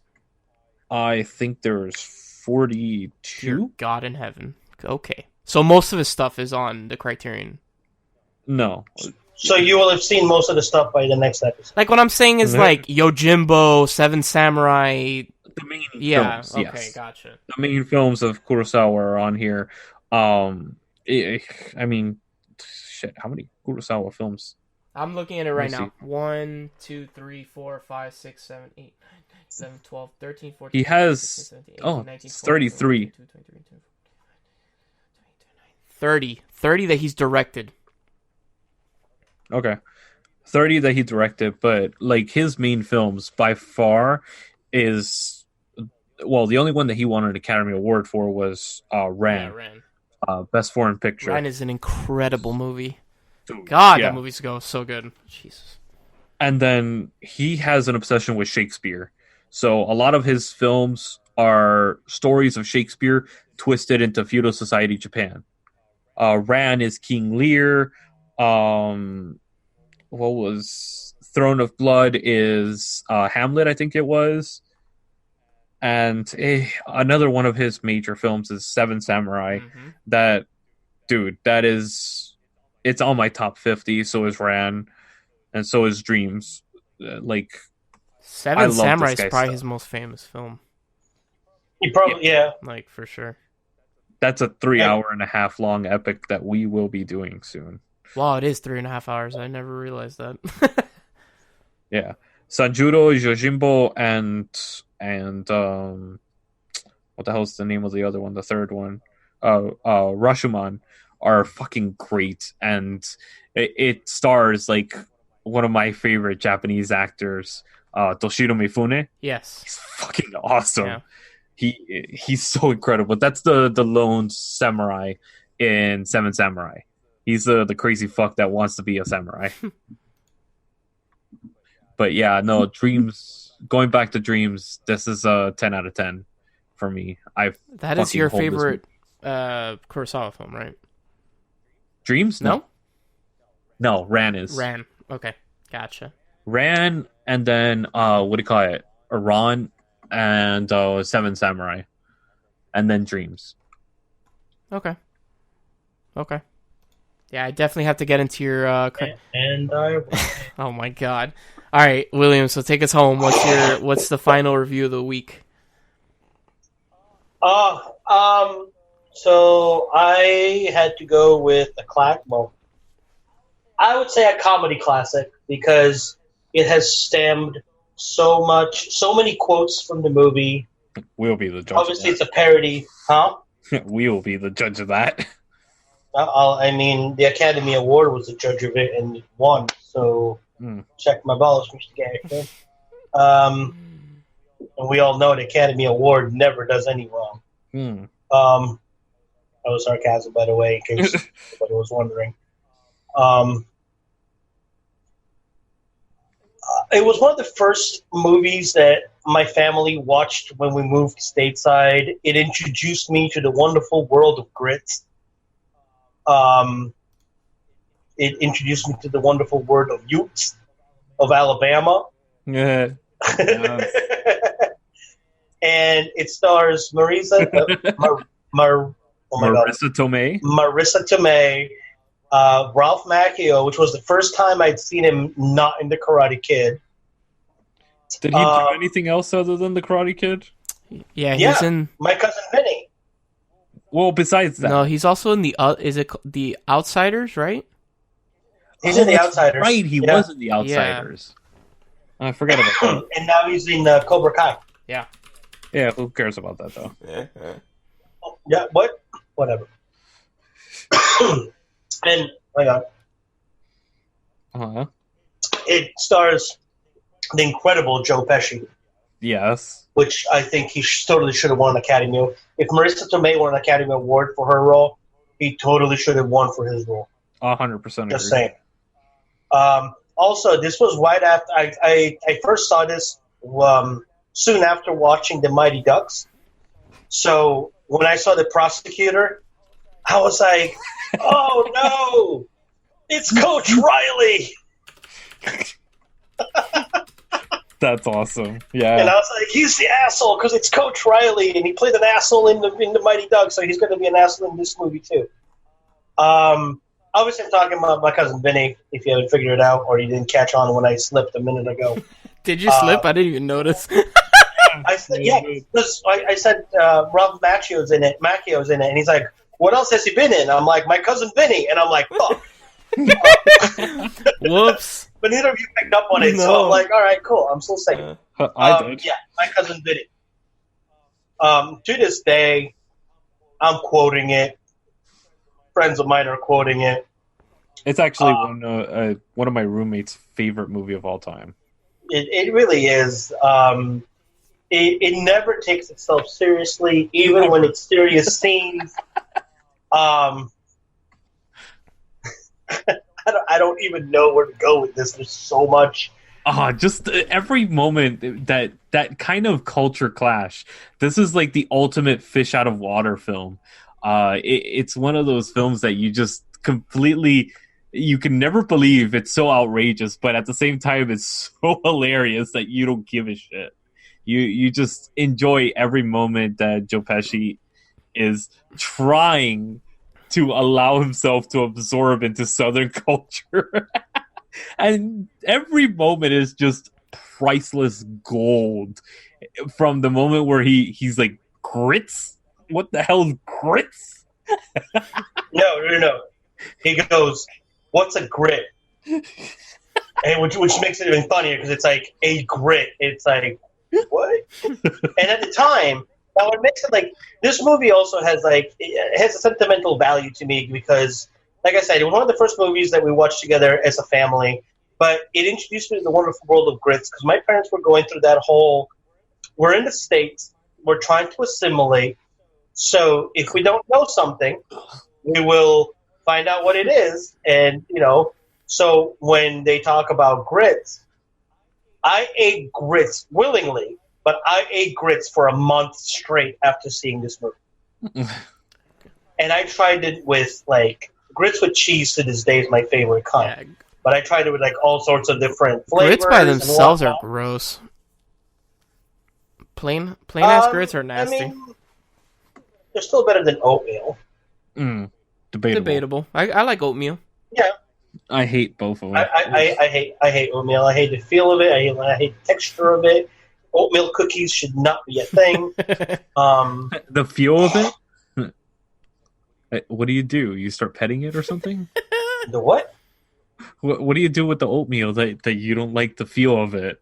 S2: I think there's 42.
S1: Dear God in heaven. Okay. So most of his stuff is on the Criterion.
S2: No.
S3: So you will have seen most of the stuff by the next episode.
S1: Like what I'm saying is like Yojimbo, Seven Samurai.
S2: The main
S1: films, okay,
S2: yes.
S1: Gotcha.
S2: The main films of Kurosawa are on here. I mean, shit, how many Kurosawa films?
S1: I'm looking at it right now. 1, 2, 3, 4, 5, 6, 7, 8, 9, 10, 11, 12, 13, 14.
S2: He has
S1: 16, 17, 18, 19,
S2: 33.
S1: 22, 23, 24, 30. 30 that he's directed.
S2: Okay. 30 that he directed, but like his main films by far is, well, the only one that he won an Academy Award for was Ran.
S1: Yeah, Ran.
S2: Best Foreign Picture.
S1: Ran is an incredible movie.
S2: Dude,
S1: God,
S2: yeah.
S1: that movie's so good. Jesus.
S2: And then he has an obsession with Shakespeare. So a lot of his films are stories of Shakespeare twisted into feudal society Japan. Ran is King Lear. What was Throne of Blood is Hamlet, I think it was. And another one of his major films is Seven Samurai.
S1: Mm-hmm.
S2: That is, it's on my top 50. So is Ran, and so is Dreams.
S1: Seven Samurai is probably his most famous film.
S3: You probably, yeah.
S1: Like, for sure.
S2: That's a 3.5 hour long epic that we will be doing soon.
S1: Wow, it is 3.5 hours. I never realized that.
S2: Yeah. Sanjuro, Yojimbo, and what the hell's the name of the other one? The third one, Rashomon, are fucking great, and it stars like one of my favorite Japanese actors, Toshiro Mifune.
S1: Yes,
S2: he's fucking awesome.
S1: Yeah.
S2: He's so incredible. That's the lone samurai in Seven Samurai. He's the crazy fuck that wants to be a samurai. But yeah, no, Dreams. Going back to Dreams, this is a 10 out of 10 for me.
S1: That is your favorite Kurosawa film, right?
S2: Dreams?
S1: No,
S2: Ran is.
S1: Ran. Okay, gotcha.
S2: Ran, and then what do you call it? Iran and Seven Samurai, and then Dreams.
S1: Okay. Yeah, I definitely have to get into your.
S3: And
S1: Oh my god! All right, William. So take us home. What's the final review of the week?
S3: So I had to go with a classic. Well, I would say a comedy classic because it has stemmed so many quotes from the movie.
S2: We'll be the judge.
S3: Obviously, it's a parody, huh?
S2: We will be the judge of that.
S3: I mean, the Academy Award was the judge of it and it won. So check my balls, Mr. Garrett. And we all know the Academy Award never does any wrong. That was sarcasm, by the way, in case anybody was wondering. It was one of the first movies that my family watched when we moved stateside. It introduced me to the wonderful world of grits. It introduced me to the wonderful world of Utes of Alabama.
S2: Yeah.
S3: And it stars Marissa Tomei, Ralph Macchio, which was the first time I'd seen him not in The Karate Kid.
S2: Did he do anything else other than The Karate Kid?
S1: Yeah, he's in
S3: My Cousin Vinny.
S2: Well, besides that,
S1: no, he's also in the the Outsiders, right?
S3: He's in The Outsiders.
S2: Right, he was in The Outsiders. Yeah. I forgot about that.
S3: And now he's in Cobra Kai.
S1: Yeah.
S2: Yeah, who cares about that though?
S3: Yeah, what? Whatever. And hang on. It stars the incredible Joe Pesci.
S2: Yes.
S3: Which I think he totally should have won an Academy Award. If Marissa Tomei won an Academy Award for her role, he totally should have won for his role.
S2: 100%.
S3: Just saying. Also, this was right after I first saw this soon after watching The Mighty Ducks. So when I saw The Prosecutor, I was like, oh no, it's Coach Riley.
S2: That's awesome. Yeah.
S3: And I was like, he's the asshole because it's Coach Riley, and he played an asshole in the Mighty Ducks, so he's going to be an asshole in this movie too. Obviously, I'm talking about My Cousin Vinny, if you haven't figured it out or you didn't catch on when I slipped a minute ago.
S1: Did you slip? I didn't even notice.
S3: I said, because I said Ralph Macchio's in it, and he's like, what else has he been in? I'm like, My Cousin Vinny, and I'm like, fuck.
S1: Whoops.
S3: But neither of you picked up on it, so I'm like, all right, cool, I'm still saying.
S2: I did.
S3: Yeah, My Cousin Vinny. To this day, I'm quoting it. Friends of mine are quoting it.
S2: It's actually one of my roommates' favorite movie of all time.
S3: It really is. It never takes itself seriously, even when it's serious scenes. I don't even know where to go with this. There's so much.
S2: Just every moment that kind of culture clash. This is like the ultimate fish out of water film. It's one of those films that you just completely, you can never believe it's so outrageous, but at the same time it's so hilarious that you don't give a shit. You just enjoy every moment that Joe Pesci is trying to allow himself to absorb into Southern culture. And every moment is just priceless gold. From the moment where he's like, grits? What the hell is grits?
S3: No. He goes, what's a grit? And which makes it even funnier because it's like a grit. It's like, what? And at the time, now what makes it like, this movie also has like, it has a sentimental value to me because, like I said, it was one of the first movies that we watched together as a family, but it introduced me to the wonderful world of grits because my parents were going through that whole, we're in the States, we're trying to assimilate, so if we don't know something, we will find out what it is, and, so when they talk about grits, I ate grits willingly, but I ate grits for a month straight after seeing this movie. And I tried it with, like, grits with cheese to this day is my favorite kind. Yeah. But I tried it with, like, all sorts of different flavors.
S1: Grits by themselves are gross. Plain-ass grits are nasty.
S3: I mean, they're still better than oatmeal.
S2: Debatable.
S1: I like oatmeal.
S3: Yeah.
S2: I hate both of them.
S3: I hate oatmeal. I hate the feel of it. I hate the texture of it. Oatmeal cookies should not be a thing.
S2: The feel of it? What do? You start petting it or something?
S3: The what?
S2: What do you do with the oatmeal that you don't like the feel of it?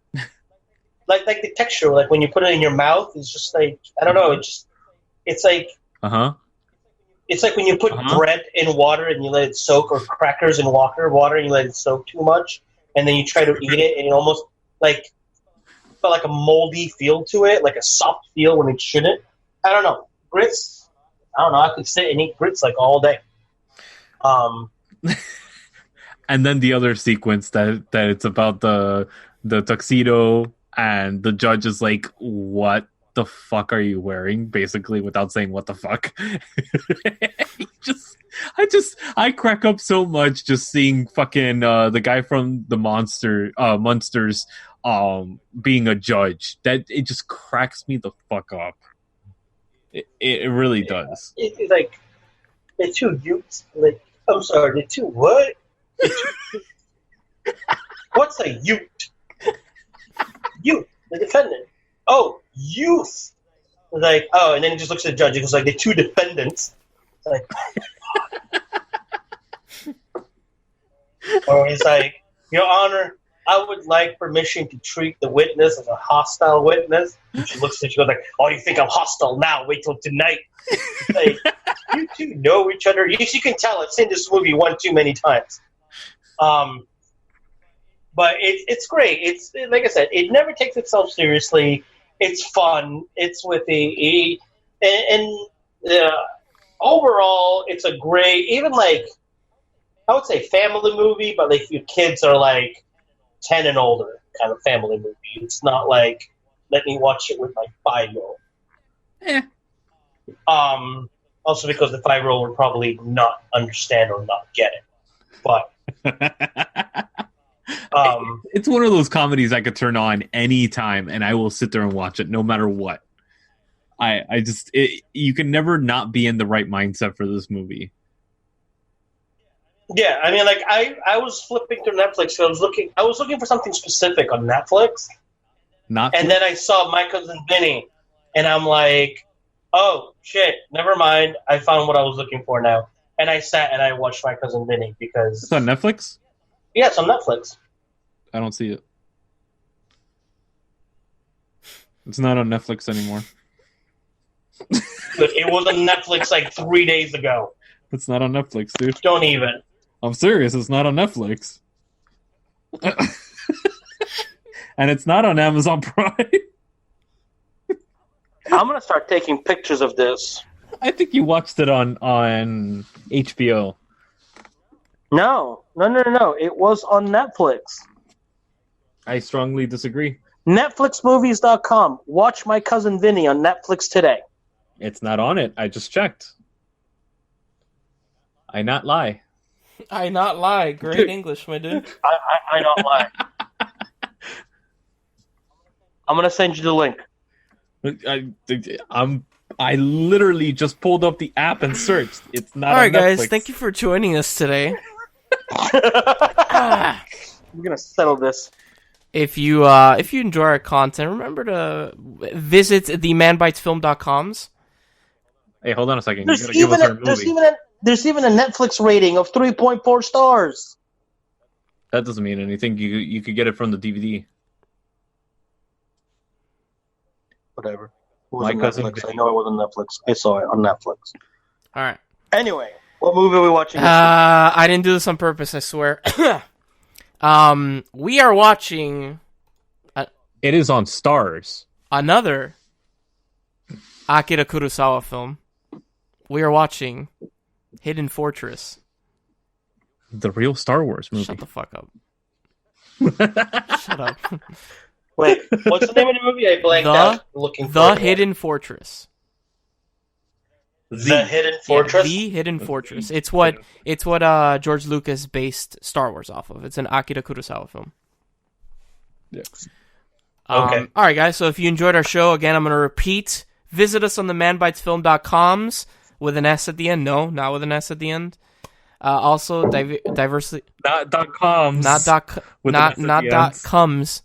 S3: Like the texture, like when you put it in your mouth, it's just like, I don't know, it's like... It's like when you put bread in water and you let it soak, or crackers in water and you let it soak too much, and then you try to eat it and it almost like felt like a moldy feel to it, like a soft feel when it shouldn't. I don't know. Grits, I don't know. I could sit and eat grits like all day.
S2: And then the other sequence that it's about the tuxedo, and the judge is like, "What the fuck are you wearing?" Basically, without saying "what the fuck." I crack up so much just seeing fucking the guy from the Monsters being a judge. That it just cracks me the fuck up. It really does.
S3: It's like they're two youths. Like, I'm sorry, they're two what? What's a ute? Youth, the defendant. Oh, youth. Like, oh, and then he just looks at the judge. He goes like, the two defendants. It's like, or he's like, Your Honor, I would like permission to treat the witness as a hostile witness. And she looks at you, goes like, oh, you think I'm hostile now? Wait till tonight. Like, you two know each other. You can tell I've seen this movie one too many times. But it's great. It's like I said, it never takes itself seriously. It's fun. It's witty, and overall, it's a great, even like I would say family movie, but like if your kids are like 10 and older, kind of family movie. It's not like let me watch it with my 5-year-old. Also because the 5-year-old would probably not understand or not get it, but.
S2: It's one of those comedies I could turn on anytime and I will sit there and watch it no matter what. You can never not be in the right mindset for this movie.
S3: Yeah, I mean, like I was flipping through Netflix. So I was looking for something specific on Netflix. And then I saw Mycousinvinny, and I'm like, oh shit, never mind. I found what I was looking for now. And I sat and I watched Mycousinvinny because
S2: it's on Netflix?
S3: Yeah, it's on Netflix.
S2: I don't see it. It's not on Netflix anymore.
S3: It was on Netflix like 3 days ago.
S2: It's not on Netflix, dude.
S3: Don't even.
S2: I'm serious. It's not on Netflix. And it's not on Amazon Prime.
S3: I'm going to start taking pictures of this.
S2: I think you watched it on HBO.
S3: No. It was on Netflix.
S2: I strongly disagree.
S3: Netflixmovies.com. Watch Mycousinvinny on Netflix today.
S2: It's not on it. I just checked. I not lie.
S1: I not lie. Great English, my dude.
S3: I not lie. I'm gonna send you the link.
S2: I literally just pulled up the app and searched. It's not.
S1: All right,
S2: on
S1: guys.
S2: Netflix.
S1: Thank you for joining us today.
S3: We're gonna settle this.
S1: If you enjoy our content, remember to visit the manbitesfilm.coms.
S2: Hey, hold on a second.
S3: There's even a Netflix rating of 3.4 stars.
S2: That doesn't mean anything. You could get it from the DVD.
S3: Whatever. It was on Netflix. I know it was on Netflix. I saw it on Netflix.
S1: All right.
S3: Anyway, what movie are we watching?
S1: I didn't do this on purpose, I swear. We are watching...
S2: It is on Stars.
S1: Another Akira Kurosawa film. We are watching Hidden Fortress.
S2: The real Star Wars movie.
S1: Shut the fuck up. Shut up.
S3: Wait, what's the name of the movie? I blanked out looking for
S1: The Hidden Fortress.
S3: The Hidden Fortress?
S1: Yeah, The Hidden Fortress. It's what George Lucas based Star Wars off of. It's an Akira Kurosawa film.
S2: Yeah.
S3: Okay.
S1: All right, guys. So if you enjoyed our show, again, I'm going to repeat. Visit us on the manbitesfilm.coms with an S at the end. No, not with an S at the end. Also, diversity.
S2: Not .coms.
S1: Not .coms.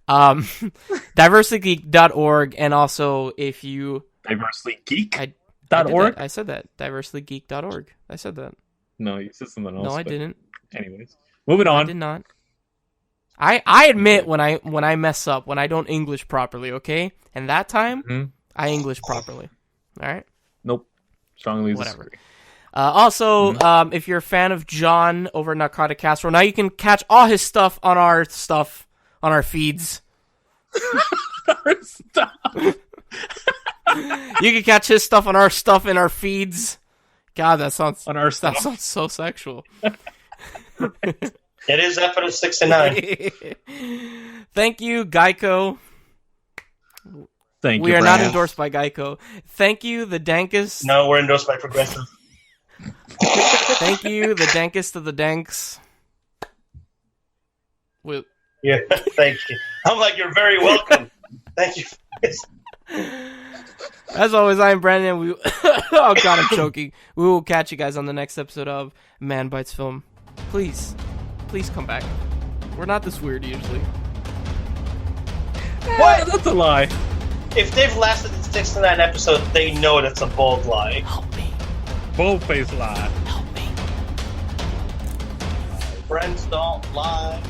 S1: Diversitygeek.org, and also if you...
S2: Diverselygeek.org?
S1: I said that. Diversitygeek.org. I said that.
S2: No, you said something else.
S1: No, I didn't.
S2: Anyways. Moving on.
S1: I did not. I admit when I mess up, when I don't English properly, okay? And that time, I English properly. All right?
S2: Nope. Strongly
S1: Whatever.
S2: disagree.
S1: Also, if you're a fan of John over at Narcotic Casserole, now you can catch all his stuff on our feeds.
S2: Our stuff.
S1: You can catch his stuff on our stuff in our feeds. God, that sounds
S2: on our stuff.
S1: That sounds so sexual.
S3: It is episode 69.
S1: Thank you, Geico.
S2: Thank you.
S1: We are not endorsed by Geico. Thank you, the Dankest.
S3: No, we're endorsed by Progressive.
S1: Thank you, the Dankest of the Danks.
S3: Yeah, thank you. I'm like, you're very welcome. Thank you.
S1: As always, I'm Brandon. Oh God, I'm choking. We will catch you guys on the next episode of Manbitesfilm. Please come back. We're not this weird usually.
S3: What?
S2: That's a lie.
S3: If they've lasted 69 episodes, they know that's a bold lie.
S1: Help me.
S2: Bold-faced lie.
S1: Help me.
S3: Friends don't lie.